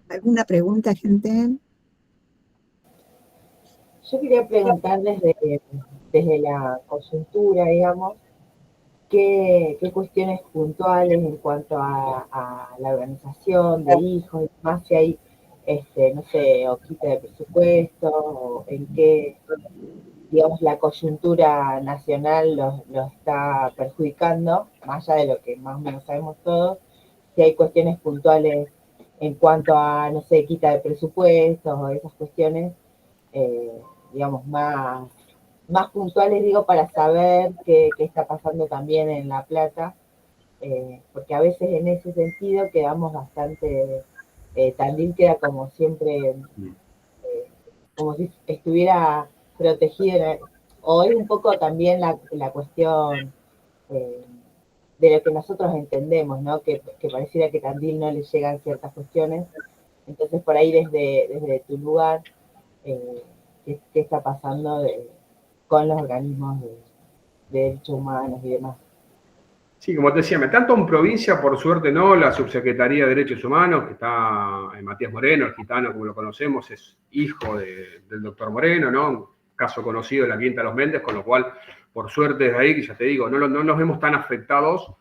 ¿Alguna pregunta, gente? Yo quería preguntar desde la coyuntura, digamos, qué cuestiones puntuales en cuanto a la organización de hijos y demás, si hay, no sé, o quita de presupuesto, o en qué, digamos, la coyuntura nacional lo está perjudicando, más allá de lo que más o menos sabemos todos, si hay cuestiones puntuales en cuanto a, no sé, quita de presupuestos o esas cuestiones, digamos, más puntuales, digo, para saber qué está pasando también en La Plata, porque a veces en ese sentido quedamos bastante, Tandil queda como siempre, como si estuviera protegida. Hoy un poco también la cuestión de lo que nosotros entendemos, ¿no? Que pareciera que Tandil no le llegan ciertas cuestiones. Entonces, por ahí desde tu lugar, ¿qué está pasando con los organismos de derechos humanos y demás? Sí, como te decía, tanto en provincia, por suerte no, la Subsecretaría de Derechos Humanos, que está en Matías Moreno, el gitano como lo conocemos, es hijo del doctor Moreno, ¿no? Un caso conocido de la Quinta de los Méndez, con lo cual por suerte desde ahí, que ya te digo, no nos vemos tan afectados,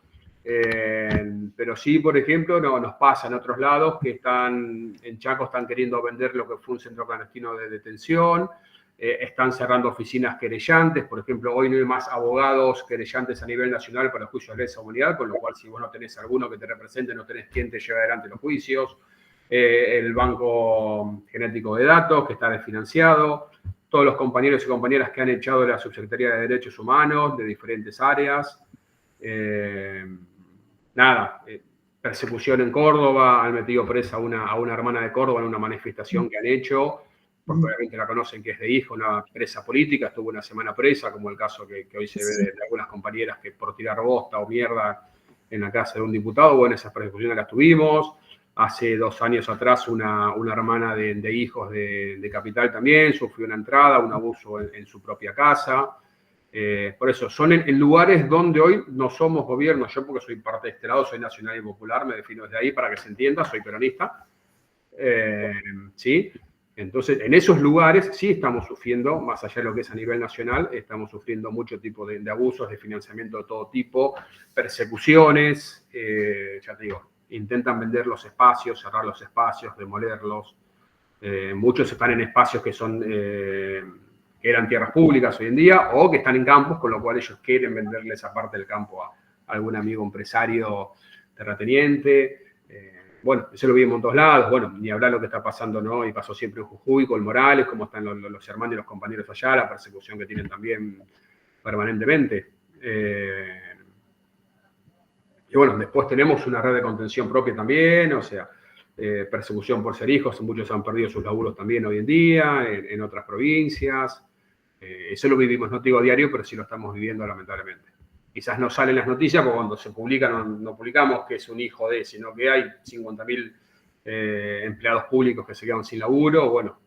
pero sí, por ejemplo, nos pasa en otros lados que en Chaco están queriendo vender lo que fue un centro clandestino de detención, están cerrando oficinas querellantes, por ejemplo, hoy no hay más abogados querellantes a nivel nacional para juicios de lesa humanidad, con lo cual si vos no tenés alguno que te represente, no tenés quien te lleve adelante los juicios, el banco genético de datos que está desfinanciado, todos los compañeros y compañeras que han echado de la Subsecretaría de Derechos Humanos de diferentes áreas, persecución en Córdoba, han metido presa a una hermana de Córdoba en una manifestación que han hecho, porque obviamente la conocen que es de hija, una presa política, estuvo una semana presa, como el caso que hoy se ve de algunas compañeras que por tirar bosta o mierda en la casa de un diputado, bueno, esas persecuciones las tuvimos. Hace 2 años atrás una hermana de hijos de Capital también sufrió una entrada, un abuso en su propia casa. Por eso, son en lugares donde hoy no somos gobierno. Yo, porque soy parte de este lado, soy nacional y popular, me defino desde ahí para que se entienda, soy peronista. ¿Sí? Entonces, en esos lugares sí estamos sufriendo, más allá de lo que es a nivel nacional, estamos sufriendo mucho tipo de abusos, de financiamiento de todo tipo, persecuciones, ya te digo, intentan vender los espacios, cerrar los espacios, demolerlos. Muchos están en espacios que son... que eran tierras públicas hoy en día, o que están en campos, con lo cual ellos quieren venderle esa parte del campo a algún amigo empresario terrateniente. Bueno, eso lo vimos en todos lados, bueno, ni hablar lo que está pasando, ¿no? Y pasó siempre en Jujuy con Morales, cómo están los hermanos y los compañeros allá, la persecución que tienen también permanentemente. Y bueno, después tenemos una red de contención propia también, o sea, persecución por ser hijos, muchos han perdido sus laburos también hoy en día, en otras provincias. Eso lo vivimos, no te digo a diario, pero sí lo estamos viviendo lamentablemente. Quizás no salen las noticias, porque cuando se publican no publicamos que es un hijo de, sino que hay 50.000 empleados públicos que se quedan sin laburo, bueno,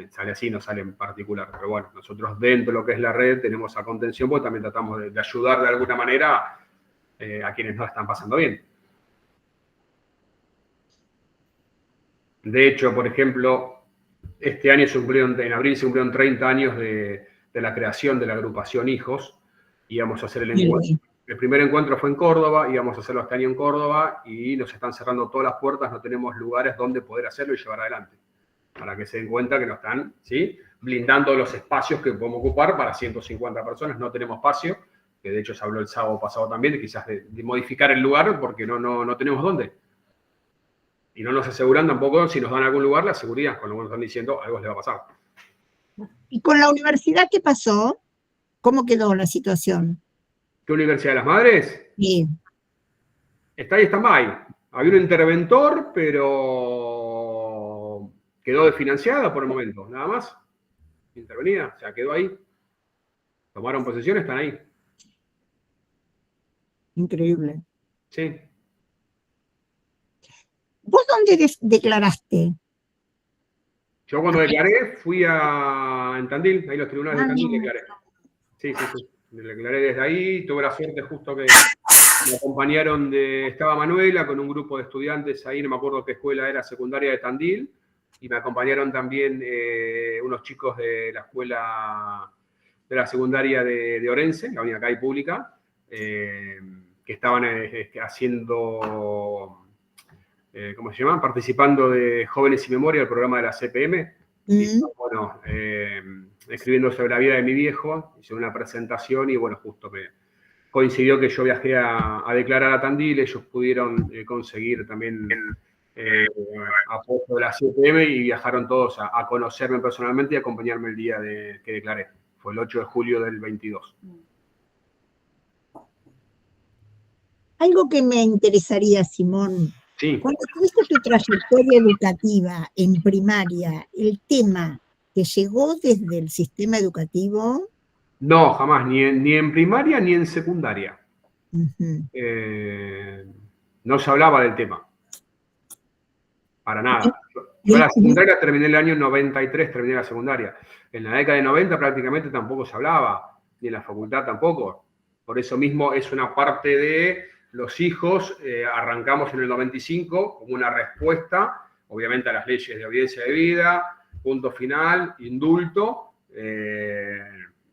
sale así, no sale en particular. Pero bueno, nosotros dentro de lo que es la red tenemos a contención, porque también tratamos de ayudar de alguna manera a quienes no la están pasando bien. De hecho, por ejemplo, este año en abril se cumplieron 30 años de la creación de la agrupación Hijos. Íbamos a hacer el encuentro. El primer encuentro fue en Córdoba, íbamos a hacerlo este año en Córdoba y nos están cerrando todas las puertas, no tenemos lugares donde poder hacerlo y llevar adelante. Para que se den cuenta que nos están, ¿sí?, blindando los espacios que podemos ocupar para 150 personas, no tenemos espacio, que de hecho se habló el sábado pasado también, quizás de modificar el lugar porque no tenemos dónde. Y no nos aseguran tampoco, si nos dan algún lugar, la seguridad, con lo que nos están diciendo, algo les va a pasar. ¿Y con la universidad qué pasó? ¿Cómo quedó la situación? ¿Qué Universidad de las Madres? Sí. Está ahí, stand-by. Había un interventor, pero quedó desfinanciada por el momento, nada más. Intervenida, o sea, quedó ahí. Tomaron posesión, están ahí. Increíble. Sí. ¿Vos dónde declaraste? Yo cuando declaré fui en Tandil, ahí los tribunales de Tandil declaré. Sí. Me declaré desde ahí, tuve la suerte justo que me acompañaron estaba Manuela con un grupo de estudiantes ahí, no me acuerdo qué escuela era, secundaria de Tandil, y me acompañaron también unos chicos de la escuela de la secundaria de Orense, la única que hay pública, que estaban haciendo... ¿cómo se llama? Participando de Jóvenes y Memoria, el programa de la CPM. Y, bueno, escribiendo sobre la vida de mi viejo, hice una presentación y bueno, justo me coincidió que yo viajé a declarar a Tandil, ellos pudieron conseguir también apoyo de la CPM y viajaron todos a conocerme personalmente y acompañarme el día que declaré. Fue el 8 de julio del 22. Algo que me interesaría, Simón. Sí. Cuando tuviste tu trayectoria educativa en primaria, ¿el tema te llegó desde el sistema educativo? No, jamás, ni en primaria ni en secundaria. No se hablaba del tema. Para nada. Yo la secundaria terminé el año 93, terminé la secundaria. En la década de 90 prácticamente tampoco se hablaba, ni en la facultad tampoco. Por eso mismo es una parte de... Los hijos arrancamos en el 95 como una respuesta, obviamente, a las leyes de obediencia de vida, punto final, indulto,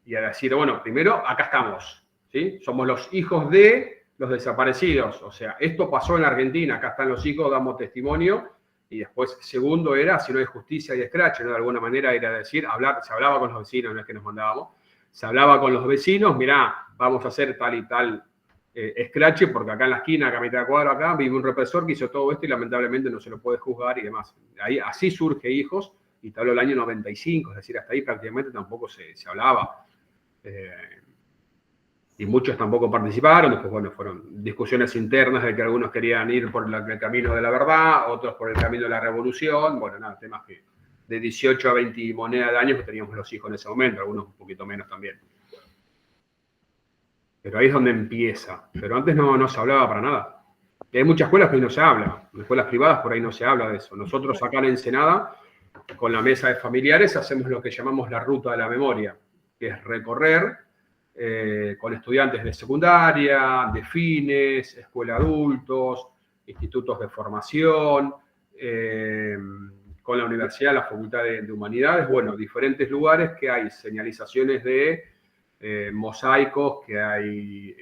y a decir, bueno, primero, acá estamos, ¿sí? Somos los hijos de los desaparecidos, o sea, esto pasó en Argentina, acá están los hijos, damos testimonio, y después, segundo era, si no hay justicia y escrache, ¿no? De alguna manera era decir, se hablaba con los vecinos, no es que nos mandábamos, se hablaba con los vecinos, mirá, vamos a hacer tal y tal escrache, porque acá en la esquina, acá a mitad de cuadro, acá, vive un represor que hizo todo esto y lamentablemente no se lo puede juzgar y demás. Ahí, así surge Hijos, y te hablo del año 95, es decir, hasta ahí prácticamente tampoco se hablaba. Y muchos tampoco participaron, después, bueno, fueron discusiones internas de que algunos querían ir por el camino de la verdad, otros por el camino de la revolución, bueno, nada, temas que de 18 a 20 monedas de años que teníamos los hijos en ese momento, algunos un poquito menos también. Pero ahí es donde empieza. Pero antes no se hablaba para nada. Y hay muchas escuelas que hoy no se habla. En escuelas privadas por ahí no se habla de eso. Nosotros acá en Ensenada, con la mesa de familiares, hacemos lo que llamamos la ruta de la memoria, que es recorrer con estudiantes de secundaria, de fines, escuela de adultos, institutos de formación, con la universidad, la Facultad de Humanidades, bueno, diferentes lugares que hay señalizaciones de mosaicos, que hay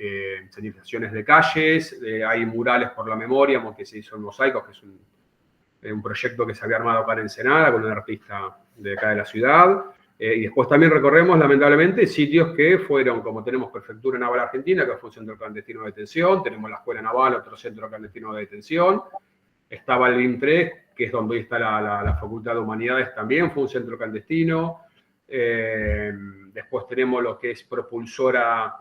señalizaciones de calles, hay murales por la memoria, porque se hizo en mosaicos, que es un proyecto que se había armado acá en Ensenada con un artista de acá de la ciudad. Y después también recorremos, lamentablemente, sitios que fueron, como tenemos Prefectura Naval Argentina, que fue un centro clandestino de detención, tenemos la Escuela Naval, otro centro clandestino de detención, estaba el BIM 3, que es donde hoy está la Facultad de Humanidades también, fue un centro clandestino. Después tenemos lo que es propulsora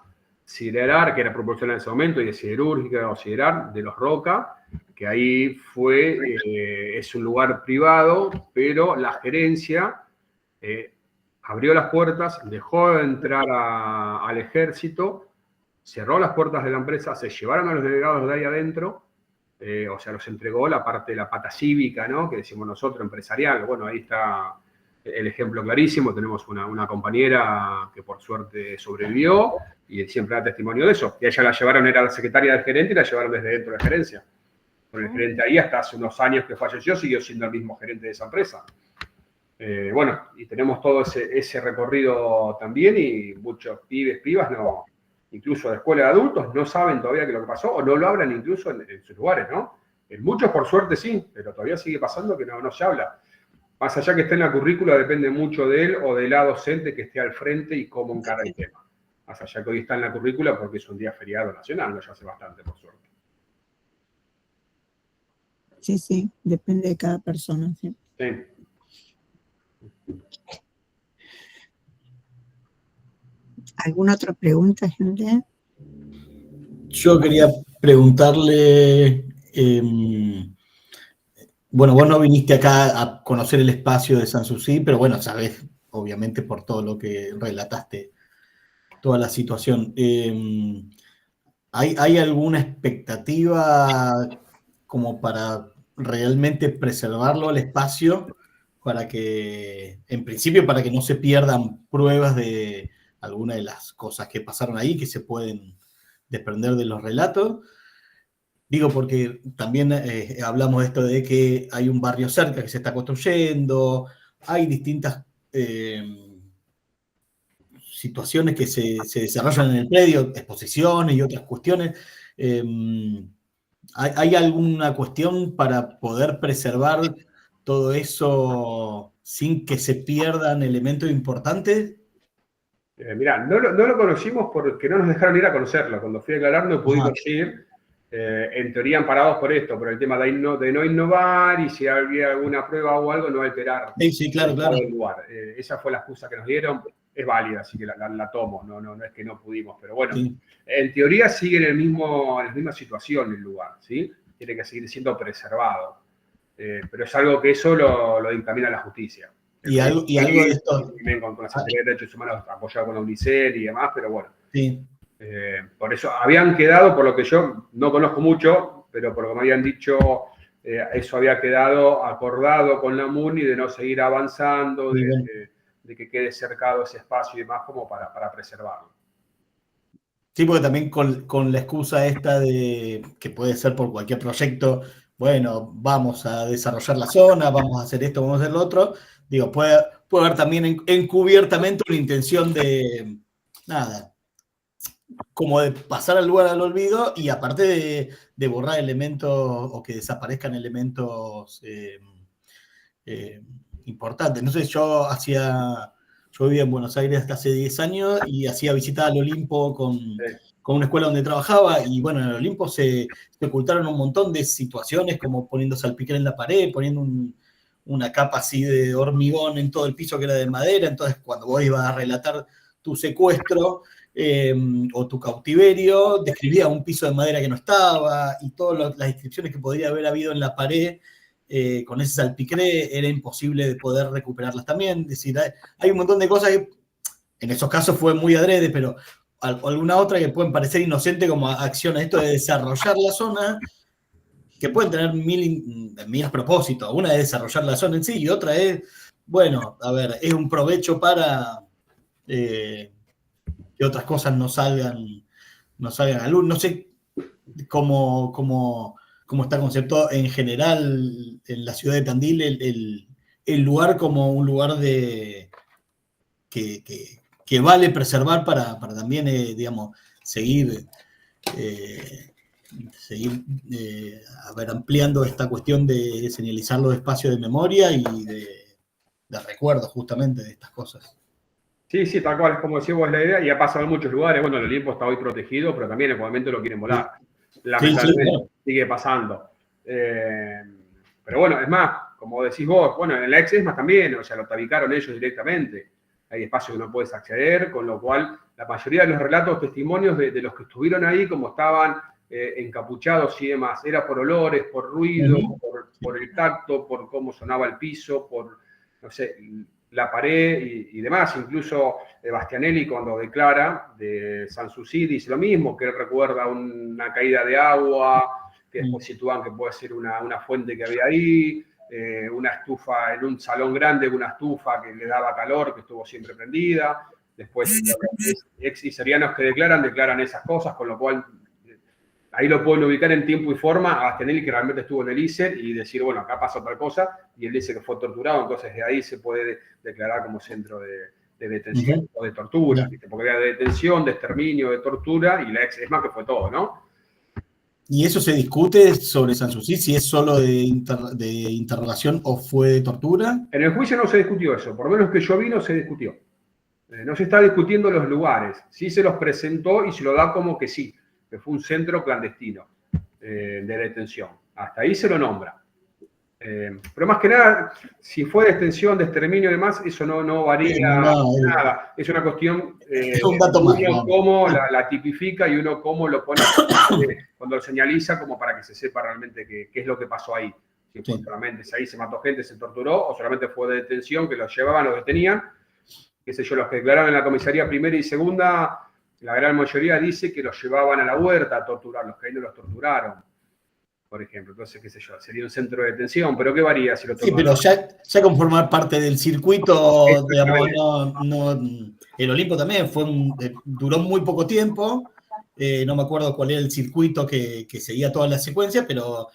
siderar, que era propulsora en ese momento, y de siderúrgica o siderar, de los Roca, que ahí es un lugar privado, pero la gerencia abrió las puertas, dejó de entrar al ejército, cerró las puertas de la empresa, se llevaron a los delegados de ahí adentro, o sea, los entregó la parte de la pata cívica, ¿no? Que decimos nosotros, empresarial. Bueno, ahí está el ejemplo clarísimo. Tenemos una compañera que por suerte sobrevivió y siempre da testimonio de eso. Y a ella la llevaron, era la secretaria del gerente, y la llevaron desde dentro de la gerencia. Con el gerente ahí, hasta hace unos años que falleció, siguió siendo el mismo gerente de esa empresa. Bueno, y tenemos todo ese recorrido también, y muchos pibas, no, incluso de escuela de adultos, no saben todavía qué es lo que pasó, o no lo hablan incluso en sus lugares, ¿no? En muchos, por suerte, sí, pero todavía sigue pasando que no se habla. Más allá que esté en la currícula, depende mucho de él o de la docente que esté al frente y cómo encara el tema. Más allá que hoy está en la currícula porque es un día feriado nacional, no ya hace bastante, por suerte. Sí, depende de cada persona. Sí. ¿Alguna otra pregunta, gente? Yo quería preguntarle, bueno, vos no viniste acá a conocer el espacio de Sanssouci, pero bueno, sabés, obviamente, por todo lo que relataste, toda la situación. ¿Hay alguna expectativa como para realmente preservarlo el espacio, para que, en principio, para que no se pierdan pruebas de alguna de las cosas que pasaron ahí, que se pueden desprender de los relatos? Digo, porque también hablamos de esto de que hay un barrio cerca que se está construyendo, hay distintas situaciones que se desarrollan en el predio, exposiciones y otras cuestiones. ¿Hay alguna cuestión para poder preservar todo eso sin que se pierdan elementos importantes? Mirá, no lo conocimos porque no nos dejaron ir a conocerlo. Cuando fui a declarar no pudimos ir. En teoría amparados por esto, por el tema de no innovar, y si había alguna prueba o algo, no alterar claro. el lugar. Esa fue la excusa que nos dieron. Es válida, así que la tomo. No es que no pudimos, pero bueno. Sí. En teoría sigue en la misma situación el lugar, ¿sí? Tiene que seguir siendo preservado. Pero es algo que eso lo dictamina la justicia. Y algo de esto. Con la Secretaría de Derechos Humanos apoyado con la UNICEF y demás, pero bueno. Sí. Por eso habían quedado, por lo que yo no conozco mucho, pero por lo que me habían dicho, eso había quedado acordado con la MUNI de no seguir avanzando, de que quede cercado ese espacio y demás como para preservarlo. Sí, porque también con la excusa esta de que puede ser por cualquier proyecto, bueno, vamos a desarrollar la zona, vamos a hacer esto, vamos a hacer lo otro, digo, puede haber también encubiertamente una intención de nada, como de pasar al lugar al olvido y aparte de borrar elementos o que desaparezcan elementos importantes. No sé, yo vivía en Buenos Aires hasta hace 10 años y hacía visitas al Olimpo con una escuela donde trabajaba y bueno, en el Olimpo se ocultaron un montón de situaciones como poniendo salpicón en la pared, poniendo una capa así de hormigón en todo el piso que era de madera, entonces cuando vos ibas a relatar tu secuestro o tu cautiverio, describía un piso de madera que no estaba y todas las inscripciones que podría haber habido en la pared con ese salpicré era imposible de poder recuperarlas también. Es decir, hay un montón de cosas que en esos casos fue muy adrede, pero alguna otra que pueden parecer inocente como acciones, esto de desarrollar la zona, que pueden tener mil propósitos. Una es desarrollar la zona en sí y otra es, bueno, a ver, es un provecho para que otras cosas no salgan a luz. No sé cómo está conceptuado en general en la ciudad de Tandil el lugar como un lugar que vale preservar para también, digamos, seguir ampliando esta cuestión de señalizar los espacios de memoria y de recuerdo justamente de estas cosas. Sí, tal cual, como decís vos, es la idea, y ha pasado en muchos lugares. Bueno, el Olimpo está hoy protegido, pero también en el momento lo quieren volar. Lamentablemente sigue pasando. Pero bueno, es más, como decís vos, bueno, en la ex ESMA también, o sea, lo tabicaron ellos directamente. Hay espacios que no puedes acceder, con lo cual la mayoría de los relatos, testimonios de los que estuvieron ahí, como estaban encapuchados y demás, era por olores, por ruido, por el tacto, por cómo sonaba el piso, por, no sé, la pared y demás. Incluso Bastianelli, cuando declara de Sanssouci, dice lo mismo, que él recuerda una caída de agua, que después sitúan que puede ser una fuente que había ahí, una estufa en un salón grande, una estufa que le daba calor, que estuvo siempre prendida. Después, ex iserianos que declaran esas cosas, con lo cual ahí lo pueden ubicar en tiempo y forma a Bastianelli, que realmente estuvo en el ISER, y decir, bueno, acá pasó tal cosa, y él dice que fue torturado, entonces de ahí se puede declarar como centro de detención o de tortura, ¿viste? Porque era de detención, de exterminio, de tortura, y la ex ESMA que fue todo, ¿no? ¿Y eso se discute sobre Sanssouci, si es solo de interrogación o fue de tortura? En el juicio no se discutió eso, por lo menos que yo vi no se discutió. No se está discutiendo los lugares, sí se los presentó y se lo da como que sí, que fue un centro clandestino de detención. Hasta ahí se lo nombra. Pero más que nada, si fue detención, de exterminio y demás, eso no varía nada. Es una cuestión es un dato más, uno cómo la tipifica y uno cómo lo pone cuando lo señaliza, como para que se sepa realmente qué es lo que pasó ahí. Si fue solamente ahí se mató gente, se torturó, o solamente fue de detención, que los llevaban, los detenían. Qué sé yo, los que declararon en la comisaría primera y segunda, la gran mayoría dice que los llevaban a la huerta a torturarlos, que ahí no los torturaron, por ejemplo. Entonces, qué sé yo, sería un centro de detención, pero ¿qué varía si lo Sí, pero ya con formar parte del circuito, digamos, el Olimpo también duró muy poco tiempo, no me acuerdo cuál era el circuito que seguía toda la secuencia, pero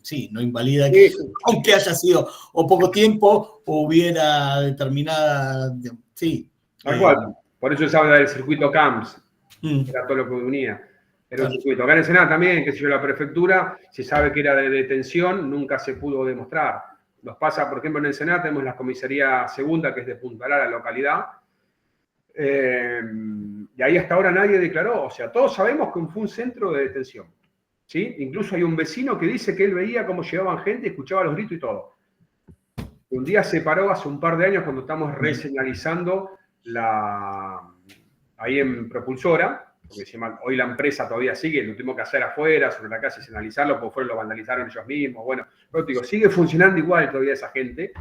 sí, no invalida que aunque haya sido o poco tiempo o hubiera determinada, sí. Tal cual. Por eso se habla del circuito CAMS, era todo lo que unía. Era un circuito. Acá en Ensenada también, qué sé yo, la prefectura, se sabe que era de detención, nunca se pudo demostrar. Nos pasa, por ejemplo, en Ensenada tenemos la comisaría segunda, que es de Punta Lara, la localidad, y ahí hasta ahora nadie declaró. O sea, todos sabemos que fue un centro de detención, ¿sí? Incluso hay un vecino que dice que él veía cómo llevaban gente, escuchaba los gritos y todo. Un día se paró hace un par de años cuando estamos reseñalizando ahí en Propulsora, porque hoy la empresa todavía sigue, lo tuvimos que hacer afuera, sobre la casa y señalizarlo, porque fueron lo vandalizaron ellos mismos. Bueno, pero digo, sigue funcionando igual todavía esa gente.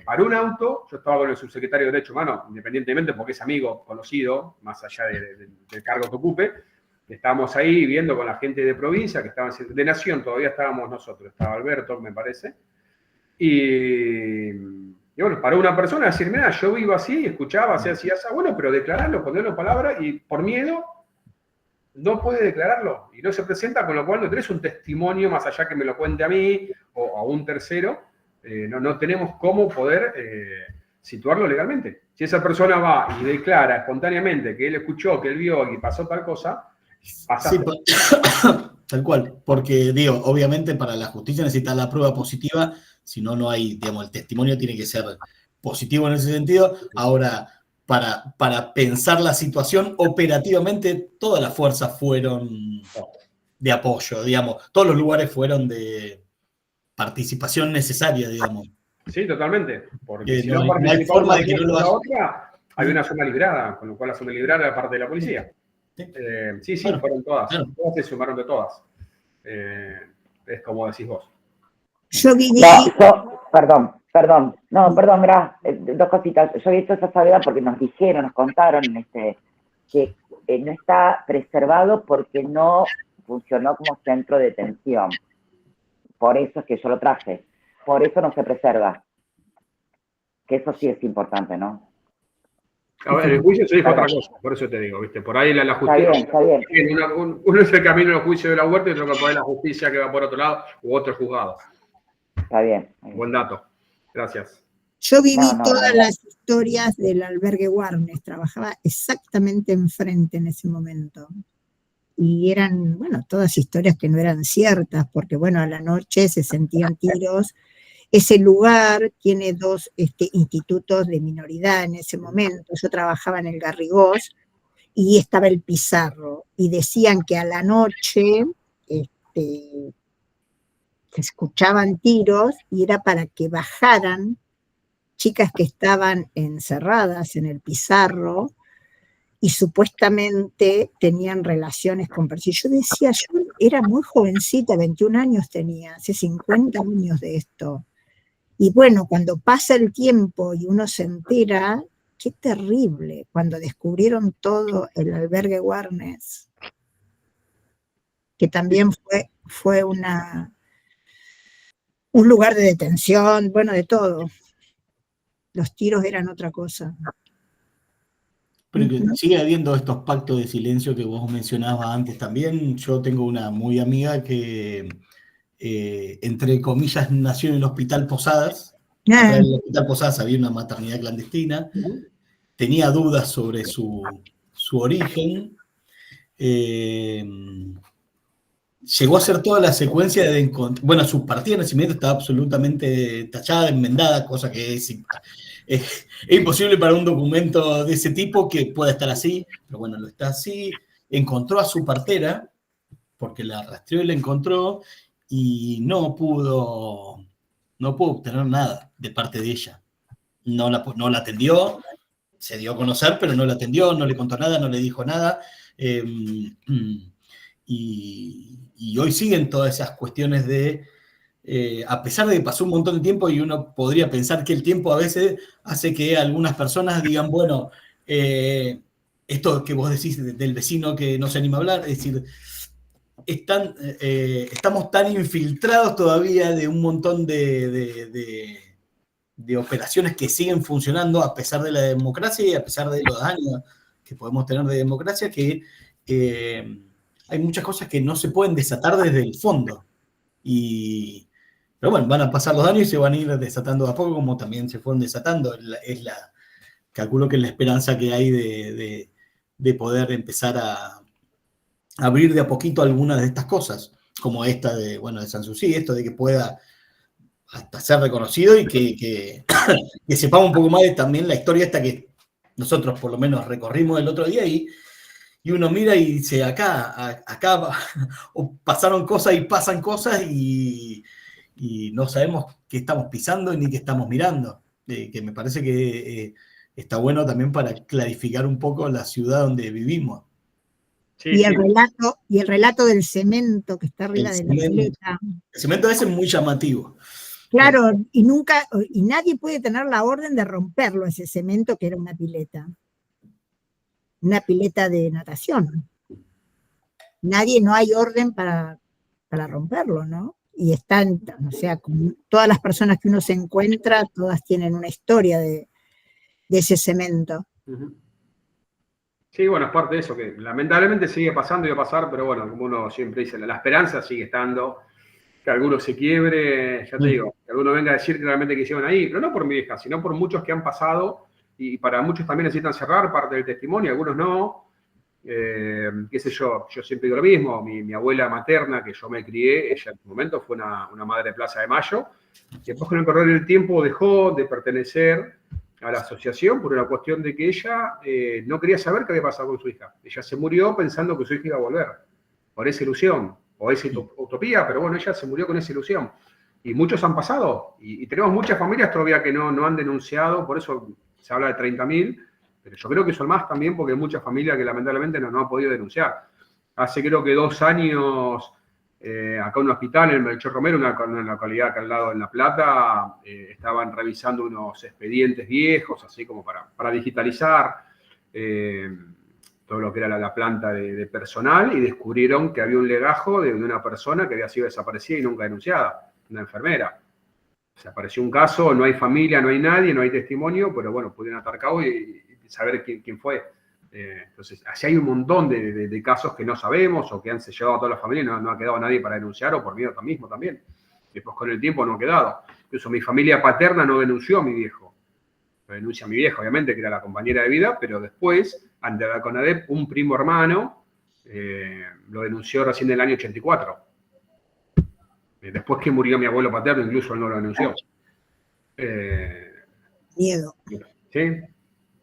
Paró un auto, yo estaba con el subsecretario de Derechos Humanos, independientemente porque es amigo, conocido, más allá del cargo que ocupe. Estábamos ahí viendo con la gente de provincia, que estaban de Nación, todavía estábamos nosotros, estaba Alberto, me parece. Y bueno, paró una persona a decir, mira, yo vivo así, escuchaba, hacía así, bueno, pero declararlo, ponerlo palabra, y por miedo no puede declararlo, y no se presenta, con lo cual no tenés un testimonio más allá que me lo cuente a mí, o a un tercero, no tenemos cómo poder situarlo legalmente. Si esa persona va y declara espontáneamente que él escuchó, que él vio y pasó tal cosa, pasaste. Sí, tal cual, porque digo, obviamente para la justicia necesita la prueba positiva, si no, no hay, digamos, el testimonio tiene que ser positivo en ese sentido. Ahora, para pensar la situación, operativamente todas las fuerzas fueron de apoyo, digamos, todos los lugares fueron de participación necesaria, digamos. Sí, totalmente, porque si no no hay forma de que no lo la haya. otra, hay una zona librada, con lo cual la zona librada era parte de la policía. Sí, Claro. fueron todas. Claro. Todas se sumaron de todas. Es como decís vos. Yo viví... Perdón, dos cositas. Yo he hecho esa salvedad porque nos dijeron, nos contaron que no está preservado porque no funcionó como centro de detención. Por eso es que yo lo traje. Por eso no se preserva. Que eso sí es importante, ¿no? A ver, el juicio se dijo otra cosa, por eso te digo, ¿viste? Por ahí la justicia... Está bien. Uno es el camino del juicio de la huerta y otro que por ahí la justicia que va por otro lado u otro juzgado. Está bien. Buen dato. Gracias. Yo viví todas las historias del albergue Warnes, trabajaba exactamente enfrente en ese momento. Y eran, bueno, todas historias que no eran ciertas, porque, bueno, a la noche se sentían tiros. Ese lugar tiene dos institutos de minoridad en ese momento. Yo trabajaba en el Garrigós y estaba el Pizarro. Y decían que a la noche se escuchaban tiros y era para que bajaran chicas que estaban encerradas en el Pizarro y supuestamente tenían relaciones con personas. Yo decía, yo era muy jovencita, 21 años tenía, hace 50 años de esto. Y bueno, cuando pasa el tiempo y uno se entera, qué terrible, cuando descubrieron todo el albergue Warnes, que también fue un lugar de detención, bueno, de todo. Los tiros eran otra cosa. Pero que sigue habiendo estos pactos de silencio que vos mencionabas antes también. Yo tengo una muy amiga que, entre comillas, nació en el Hospital Posadas. Acá en el Hospital Posadas había una maternidad clandestina. Tenía dudas sobre su origen. Llegó a hacer toda la secuencia de encontrar... Bueno, su partida de nacimiento estaba absolutamente tachada, enmendada, cosa que es imposible para un documento de ese tipo que pueda estar así, pero bueno, lo está así. Encontró a su partera, porque la rastreó y la encontró, y no pudo obtener nada de parte de ella. No la atendió, se dio a conocer, pero no la atendió, no le contó nada, no le dijo nada. Y hoy siguen todas esas cuestiones de... a pesar de que pasó un montón de tiempo y uno podría pensar que el tiempo a veces hace que algunas personas digan, bueno, esto que vos decís del vecino que no se anima a hablar, es decir, estamos tan infiltrados todavía de un montón de operaciones que siguen funcionando a pesar de la democracia y a pesar de los años que podemos tener de democracia, que hay muchas cosas que no se pueden desatar desde el fondo. Pero bueno, van a pasar los años y se van a ir desatando de a poco, como también se fueron desatando. Calculo que es la esperanza que hay de poder empezar a abrir de a poquito algunas de estas cosas, como esta de Sanssouci, esto de que pueda hasta ser reconocido y que sepamos un poco más de también la historia esta que nosotros por lo menos recorrimos el otro día y uno mira y dice, acá pasaron cosas y pasan cosas y no sabemos qué estamos pisando ni qué estamos mirando. Que me parece que está bueno también para clarificar un poco la ciudad donde vivimos. Sí, y el relato del cemento que está arriba de la pileta. El cemento ese es muy llamativo. Claro, y nadie puede tener la orden de romperlo, ese cemento que era una pileta de natación. No hay orden para romperlo, ¿no? Y están, o sea, todas las personas que uno se encuentra, todas tienen una historia de ese cemento. Sí, bueno, es parte de eso, que lamentablemente sigue pasando y va a pasar, pero bueno, como uno siempre dice, la esperanza sigue estando. que alguno se quiebre, ya te digo, que alguno venga a decir realmente que hicieron ahí, pero no por mi hija, sino por muchos que han pasado, y para muchos también necesitan cerrar parte del testimonio, algunos no. Qué sé yo siempre digo lo mismo, mi abuela materna, que yo me crié, ella en su momento fue una madre de Plaza de Mayo, y después con el correr del tiempo dejó de pertenecer a la asociación por una cuestión de que ella no quería saber qué había pasado con su hija. Ella se murió pensando que su hija iba a volver, por esa ilusión, o esa utopía, pero bueno, ella se murió con esa ilusión. Y muchos han pasado, y tenemos muchas familias todavía que no han denunciado, por eso se habla de 30.000, pero yo creo que son más también porque hay muchas familias que lamentablemente no han podido denunciar. Hace creo que 2 años, acá en un hospital, en Melchor Romero, una localidad acá al lado en La Plata, estaban revisando unos expedientes viejos, así como para digitalizar todo lo que era la planta de personal, y descubrieron que había un legajo de una persona que había sido desaparecida y nunca denunciada, una enfermera. Se apareció un caso, no hay familia, no hay nadie, no hay testimonio, pero bueno, pudieron atar cabo y saber quién fue. Entonces, así hay un montón de casos que no sabemos o que han sellado a toda la familia y no ha quedado nadie para denunciar, o por miedo mismo también. Después con el tiempo no ha quedado. Incluso mi familia paterna no denunció a mi viejo. Lo denuncia a mi vieja, obviamente, que era la compañera de vida, pero después, ante la CONADEP, un primo hermano lo denunció recién en el año 84. Después que murió mi abuelo paterno, incluso él no lo denunció. Miedo. Sí.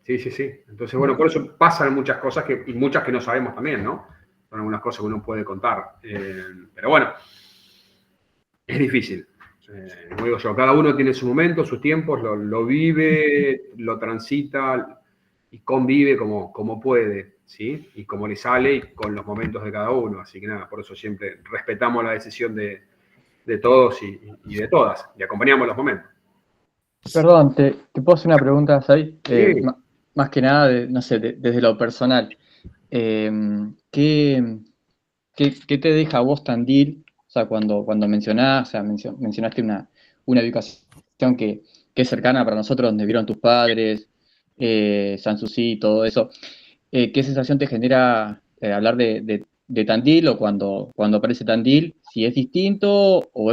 Entonces, bueno, por eso pasan muchas cosas y muchas que no sabemos también, ¿no? Son algunas cosas que uno puede contar. Pero bueno, es difícil. Como digo yo, cada uno tiene su momento, sus tiempos, lo vive, lo transita y convive como puede, ¿sí? Y como le sale y con los momentos de cada uno. Así que nada, por eso siempre respetamos la decisión de todos y de todas, y acompañamos los momentos. Perdón, ¿te puedo hacer una pregunta, Sai? Sí. Más que nada, no sé, desde lo personal. ¿Qué te deja a vos Tandil? O sea, cuando mencionaste una ubicación que es cercana para nosotros, donde vieron tus padres, Sanssouci, todo eso. ¿Qué sensación te genera hablar de Tandil, o cuando aparece Tandil? Si es distinto o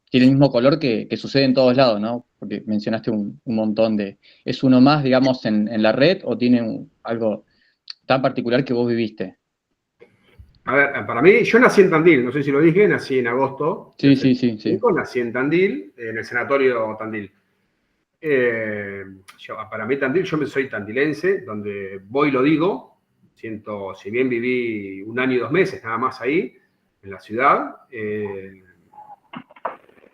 tiene el mismo color que sucede en todos lados, ¿no? Porque mencionaste un montón ¿Es uno más, digamos, en la red, o tiene algo tan particular que vos viviste? A ver, para mí, yo nací en Tandil, no sé si lo dije, nací en agosto. Sí. Nací en Tandil, en el sanatorio Tandil. Para mí Tandil, yo soy tandilense, donde voy y lo digo. Si bien viví 1 año y 2 meses nada más ahí, en la ciudad,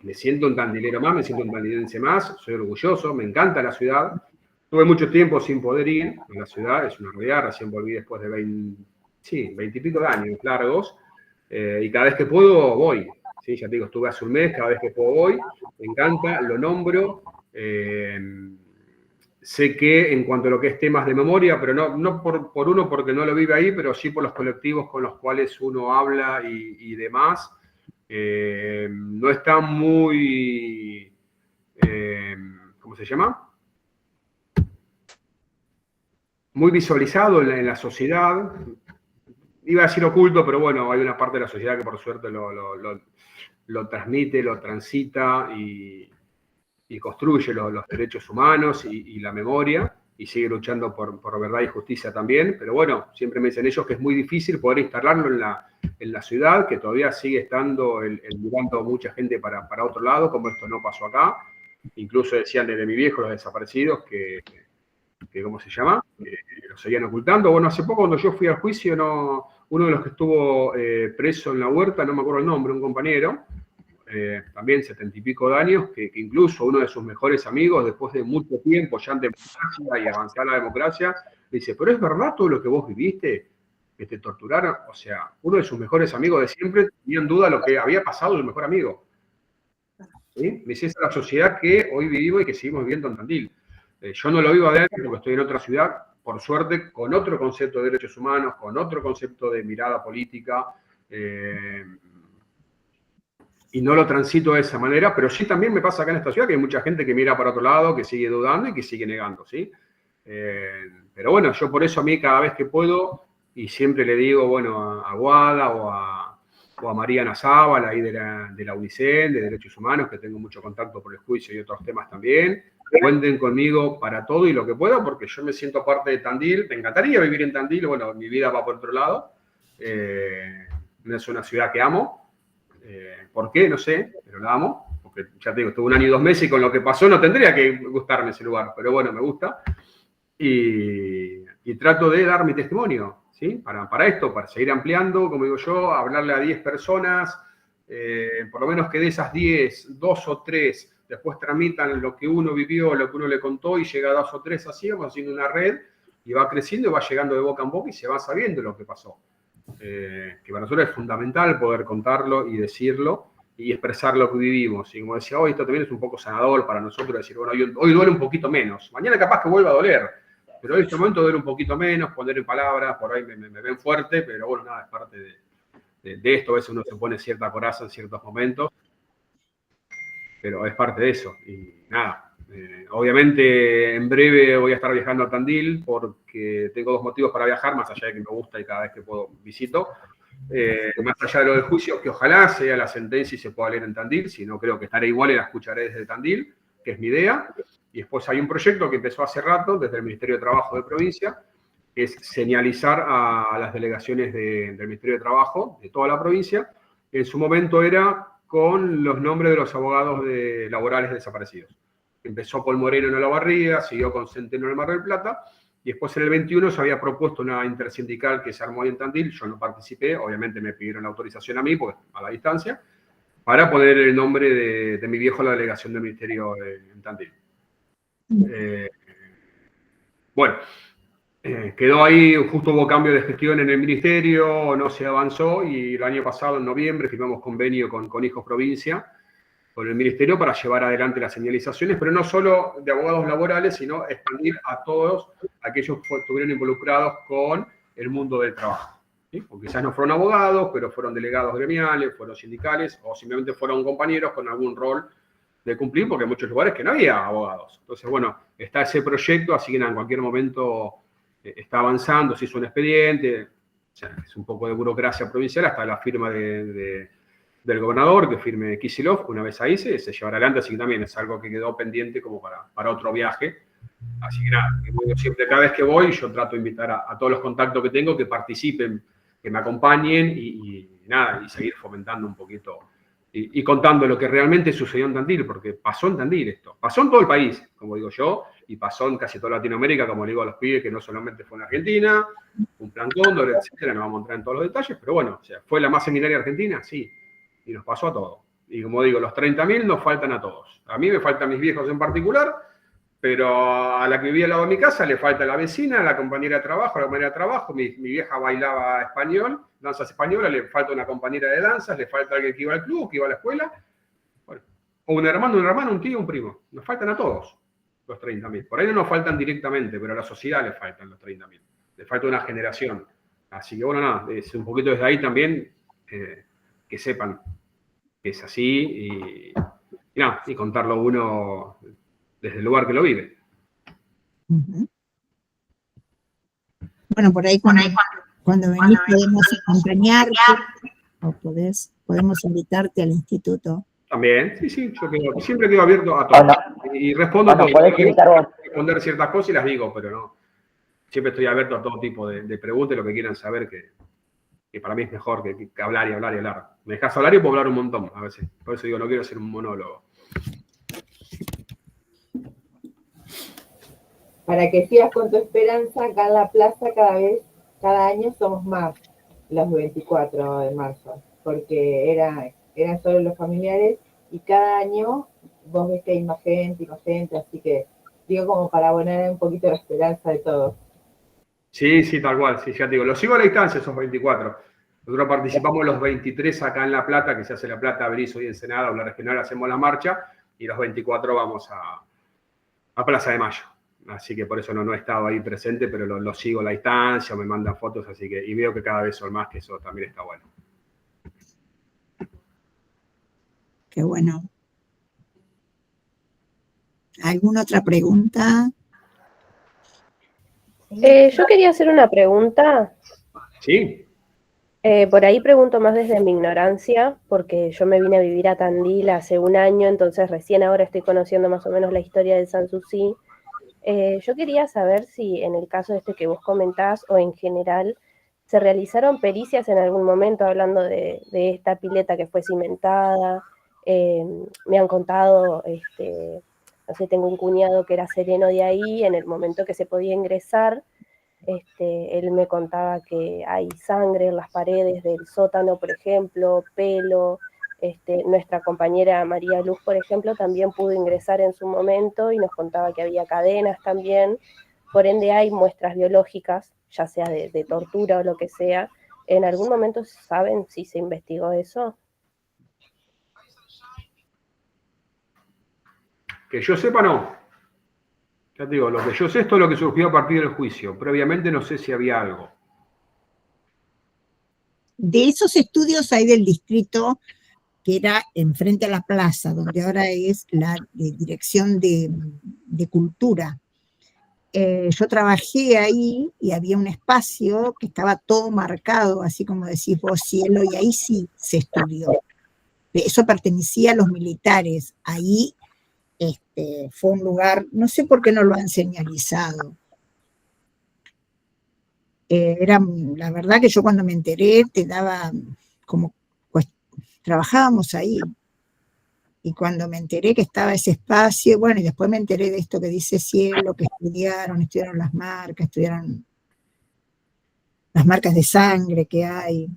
me siento un tandilero más, me siento un tandilense más, soy orgulloso, me encanta la ciudad. Tuve mucho tiempo sin poder ir a la ciudad, es una realidad, recién volví después de 20 y pico de años largos, y cada vez que puedo voy. ¿Sí? Ya te digo, estuve hace un mes, cada vez que puedo voy, me encanta, lo nombro. Sé que en cuanto a lo que es temas de memoria, pero no por uno porque no lo vive ahí, pero sí por los colectivos con los cuales uno habla y demás, no está muy, ¿cómo se llama? Muy visualizado en la sociedad. Iba a decir oculto, pero bueno, hay una parte de la sociedad que por suerte lo transmite, lo transita y construye los derechos humanos y la memoria, y sigue luchando por verdad y justicia también. Pero bueno, siempre me dicen ellos que es muy difícil poder instalarlo en la ciudad, que todavía sigue estando mirando mucha gente para otro lado, como esto no pasó acá. Incluso decían desde mi viejo, los desaparecidos, que ¿cómo se llama? Lo seguían ocultando. Bueno, hace poco cuando yo fui al juicio, uno de los que estuvo preso en la huerta, no me acuerdo el nombre, un compañero, también 70 y pico de años, que incluso uno de sus mejores amigos, después de mucho tiempo ya en democracia y avanzar la democracia, dice, pero ¿es verdad todo lo que vos viviste? Que te torturaron. O sea, uno de sus mejores amigos de siempre tenía en duda lo que había pasado su mejor amigo. ¿Sí? Me dice, esa es la sociedad que hoy vivimos y que seguimos viviendo en Tandil. Yo no lo vivo adentro porque estoy en otra ciudad, por suerte, con otro concepto de derechos humanos, con otro concepto de mirada política, y no lo transito de esa manera, pero sí también me pasa acá en esta ciudad que hay mucha gente que mira para otro lado, que sigue dudando y que sigue negando, ¿sí? Pero bueno, yo por eso a mí cada vez que puedo, y siempre le digo, bueno, a Guada o a o a Mariana Zábal, ahí de la UNICEN, de Derechos Humanos, que tengo mucho contacto por el juicio y otros temas también. Cuenten conmigo para todo y lo que pueda, porque yo me siento parte de Tandil. Me encantaría vivir en Tandil, bueno, mi vida va por otro lado. Es una ciudad que amo. ¿Por qué? No sé, pero la amo. Porque ya te digo, estuve 1 año y 2 meses y con lo que pasó no tendría que gustarme ese lugar, pero bueno, me gusta. Y trato de dar mi testimonio, ¿sí? Para esto, para seguir ampliando, como digo yo, hablarle a 10 personas, por lo menos que de esas 10, 2 o 3 después tramitan lo que uno vivió, lo que uno le contó y llega a 2 o 3 así, vamos haciendo una red y va creciendo y va llegando de boca en boca y se va sabiendo lo que pasó. Que para nosotros es fundamental poder contarlo y decirlo y expresar lo que vivimos. Y como decía hoy, esto también es un poco sanador para nosotros decir, bueno, hoy duele un poquito menos, mañana capaz que vuelva a doler, pero en este momento duele un poquito menos, poner en palabras, por ahí me ven fuerte, pero bueno, nada, es parte de esto. A veces uno se pone cierta coraza en ciertos momentos, pero es parte de eso. Y nada, obviamente en breve voy a estar viajando a Tandil porque tengo 2 motivos para viajar, más allá de que me gusta y cada vez que puedo visito. Más allá de lo del juicio, que ojalá sea la sentencia y se pueda leer en Tandil, si no creo que estaré igual y la escucharé desde Tandil, que es mi idea. Y después hay un proyecto que empezó hace rato desde el Ministerio de Trabajo de provincia, que es señalizar a las delegaciones del Ministerio de Trabajo de toda la provincia. En su momento era con los nombres de los abogados laborales desaparecidos. Empezó Paul Moreno en Olavarría, siguió con Centeno en el Mar del Plata, y después en el 21 se había propuesto una intersindical que se armó ahí en Tandil. Yo no participé, obviamente me pidieron la autorización a mí, porque a la distancia, para poner el nombre de mi viejo a la delegación del Ministerio en Tandil. Bueno, quedó ahí, justo hubo cambio de gestión en el Ministerio, no se avanzó, y el año pasado, en noviembre, firmamos convenio con Hijos Provincia, con el Ministerio, para llevar adelante las señalizaciones, pero no solo de abogados laborales, sino expandir a todos aquellos que estuvieron involucrados con el mundo del trabajo, ¿sí? Porque quizás no fueron abogados, pero fueron delegados gremiales, fueron sindicales, o simplemente fueron compañeros con algún rol de cumplir, porque en muchos lugares que no había abogados. Entonces, bueno, está ese proyecto, así que en cualquier momento está avanzando, se hizo un expediente, o sea, es un poco de burocracia provincial, hasta la firma del gobernador, que firme Kicillof, una vez ahí se llevará adelante, así que también es algo que quedó pendiente como para otro viaje. Así que nada, siempre, cada vez que voy, yo trato de invitar a todos los contactos que tengo que participen, que me acompañen y nada, y seguir fomentando un poquito y contando lo que realmente sucedió en Tandil, porque pasó en Tandil esto, pasó en todo el país, como digo yo, y pasó en casi toda Latinoamérica, como le digo a los pibes, que no solamente fue en Argentina, un plan Cóndor, etcétera, no vamos a entrar en todos los detalles, pero bueno, o sea, ¿fue la más sanitaria argentina? Sí, y nos pasó a todos. Y como digo, los 30.000 nos faltan a todos. A mí me faltan mis viejos en particular, pero a la que vivía al lado de mi casa le falta la vecina, la compañera de trabajo, mi vieja bailaba español, danzas españolas, le falta una compañera de danzas, le falta alguien que iba al club, que iba a la escuela, bueno, o un hermano, un tío, un primo. Nos faltan a todos los 30.000. Por ahí no nos faltan directamente, pero a la sociedad le faltan los 30.000. Le falta una generación. Así que bueno, nada, es un poquito desde ahí también que sepan que es así y contarlo uno desde el lugar que lo vive. Bueno, por ahí cuando venís podemos acompañarte o podemos invitarte al instituto. También, sí, yo siempre quedo abierto a todo. Y respondo a todo. Podés invitar vos. Responder ciertas cosas y las digo, pero no. Siempre estoy abierto a todo tipo de preguntas, lo que quieran saber, que para mí es mejor que hablar y hablar y hablar. Me dejas hablar y puedo hablar un montón a veces. Por eso digo, no quiero hacer un monólogo. Para que sigas con tu esperanza, acá en la plaza cada año somos más los 24 de marzo, porque eran solo los familiares y cada año vos ves que hay más gente, así que digo como para abonar un poquito la esperanza de todos. Sí, tal cual, sí, ya te digo, los sigo a la distancia esos 24. Nosotros participamos los 23 acá en La Plata, que se hace La Plata, Berizo y Ensenada, o la regional, hacemos la marcha, y los 24 vamos a Plaza de Mayo. Así que por eso no he estado ahí presente, pero lo sigo a la distancia, me mandan fotos, así que, y veo que cada vez son más, que eso también está bueno. Qué bueno. ¿Alguna otra pregunta? Yo quería hacer una pregunta. Sí. Por ahí pregunto más desde mi ignorancia, porque yo me vine a vivir a Tandil hace un año, entonces recién ahora estoy conociendo más o menos la historia de Sanssouci. Yo quería saber si en el caso este que vos comentás o en general, se realizaron pericias en algún momento hablando de esta pileta que fue cimentada. Me han contado, no sé, tengo un cuñado que era sereno de ahí, en el momento que se podía ingresar, él me contaba que hay sangre en las paredes del sótano, por ejemplo, pelo. Nuestra compañera María Luz, por ejemplo, también pudo ingresar en su momento y nos contaba que había cadenas también. Por ende hay muestras biológicas, ya sea de tortura o lo que sea. ¿En algún momento saben si se investigó eso? Que yo sepa, no. Ya te digo, lo que yo sé, esto es lo que surgió a partir del juicio. Previamente no sé si había algo. De esos estudios hay del distrito que era enfrente a la plaza, donde ahora es la Dirección de Cultura. Yo trabajé ahí y había un espacio que estaba todo marcado, así como decís vos, cielo, y ahí sí se estudió. Eso pertenecía a los militares. Ahí fue un lugar, no sé por qué no lo han señalizado. La verdad que yo cuando me enteré te daba como, pues trabajábamos ahí, y cuando me enteré que estaba ese espacio, bueno, y después me enteré de esto que dice cielo, que estudiaron las marcas, estudiaron las marcas de sangre que hay.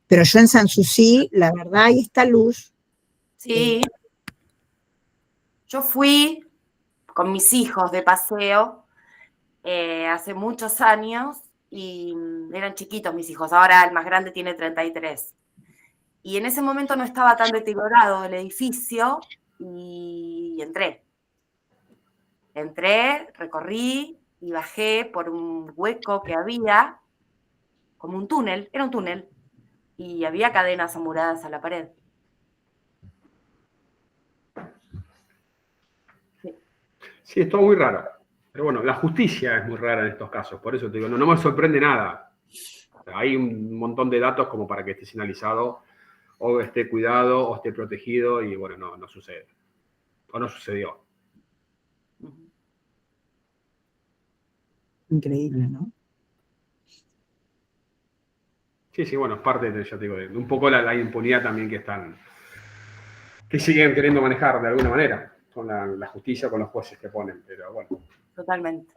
Pero yo en Sanssouci, la verdad, ahí está Luz. Sí. Yo fui con mis hijos de paseo hace muchos años y eran chiquitos mis hijos, ahora el más grande tiene 33. Y en ese momento no estaba tan deteriorado el edificio y entré. Entré, recorrí y bajé por un hueco que había, como un túnel, era un túnel, y había cadenas amuradas a la pared. Sí, es todo muy raro. Pero bueno, la justicia es muy rara en estos casos. Por eso te digo, no me sorprende nada. O sea, hay un montón de datos como para que esté señalizado o esté cuidado o esté protegido y bueno, no sucede. O no sucedió. Increíble, ¿no? Sí, bueno, es parte, ya te digo, de un poco la impunidad también que siguen queriendo manejar de alguna manera con la justicia, con los jueces que ponen, pero bueno. Totalmente.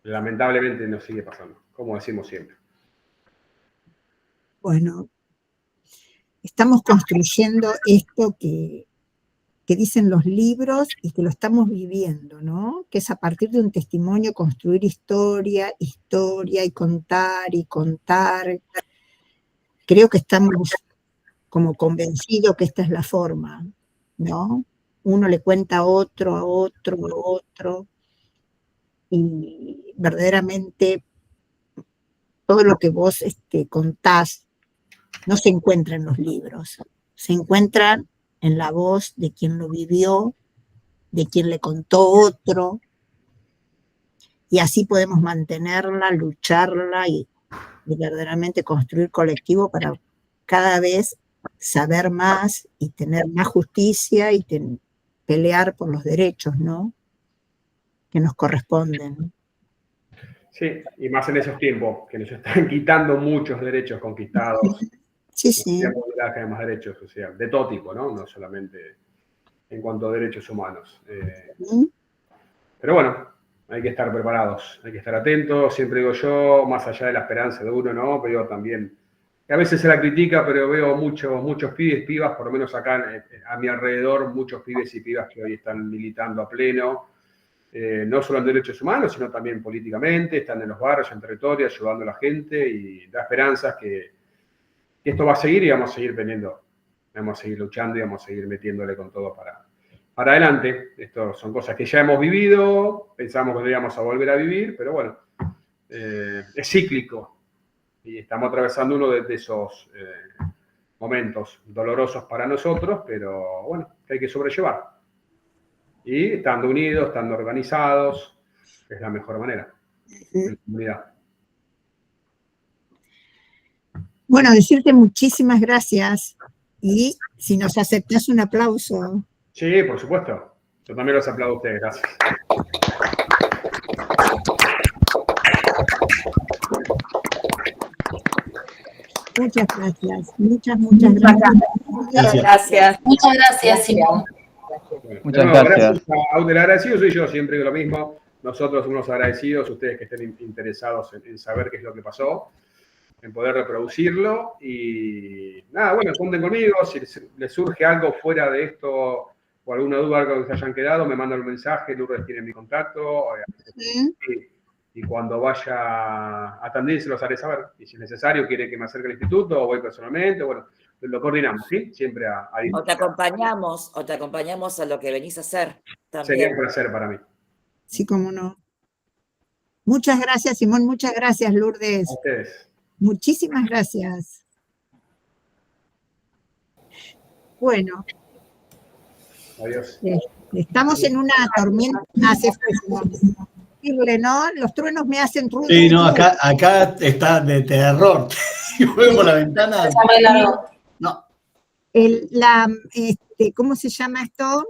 Lamentablemente nos sigue pasando, como decimos siempre. Bueno, estamos construyendo esto que dicen los libros y que lo estamos viviendo, ¿no? Que es a partir de un testimonio construir historia y contar y contar. Creo que estamos como convencidos que esta es la forma, ¿no? Uno le cuenta a otro, y verdaderamente todo lo que vos contás no se encuentra en los libros, se encuentra en la voz de quien lo vivió, de quien le contó otro, y así podemos mantenerla, lucharla y verdaderamente construir colectivo para cada vez saber más y tener más justicia y pelear por los derechos, ¿no? Que nos corresponden. Sí, y más en esos tiempos, que nos están quitando muchos derechos conquistados. Sí, sí. Más derechos, o sea, de todo tipo, ¿no? No solamente en cuanto a derechos humanos. Pero bueno, hay que estar preparados, hay que estar atentos, siempre digo yo, más allá de la esperanza de uno, ¿no? Pero también, que a veces se la critica, pero veo muchos pibes, pibas, por lo menos acá a mi alrededor, muchos pibes y pibas que hoy están militando a pleno, no solo en derechos humanos, sino también políticamente, están en los barrios, en territorio, ayudando a la gente y da esperanzas que esto va a seguir y vamos a seguir teniendo, vamos a seguir luchando y vamos a seguir metiéndole con todo para adelante. Esto son cosas que ya hemos vivido, pensamos que no íbamos a volver a vivir, pero bueno, es cíclico y estamos atravesando uno de esos momentos dolorosos para nosotros, pero bueno, que hay que sobrellevar. Y estando unidos, estando organizados, es la mejor manera, en comunidad. Bueno, decirte muchísimas gracias y si nos aceptas un aplauso. Sí, por supuesto. Yo también los aplaudo a ustedes, gracias. Muchas gracias. Muchas gracias. Gracias. Muchas gracias, Simón. Muchas No, gracias. El agradecido soy yo, siempre digo lo mismo. Nosotros unos agradecidos, ustedes que estén interesados en saber qué es lo que pasó, en poder reproducirlo. Y nada, bueno, cuenten conmigo. Si les surge algo fuera de esto o alguna duda, algo que se hayan quedado, me mandan un mensaje. Lourdes tiene mi contacto. Y cuando vaya a Tandil se los haré saber. Y si es necesario, quiere que me acerque al instituto o voy personalmente, bueno, lo coordinamos, ¿sí? Siempre a O te acompañamos a lo que venís a hacer también. Sería un placer para mí. Sí, cómo no. Muchas gracias, Simón. Muchas gracias, Lourdes. A ustedes. Muchísimas gracias. Bueno. Adiós. Estamos en una tormenta. Se fue, Simón. ¿No? Los truenos me hacen ruido. Sí, no, acá está de terror. Si voy por la ventana. No. ¿Cómo se llama esto?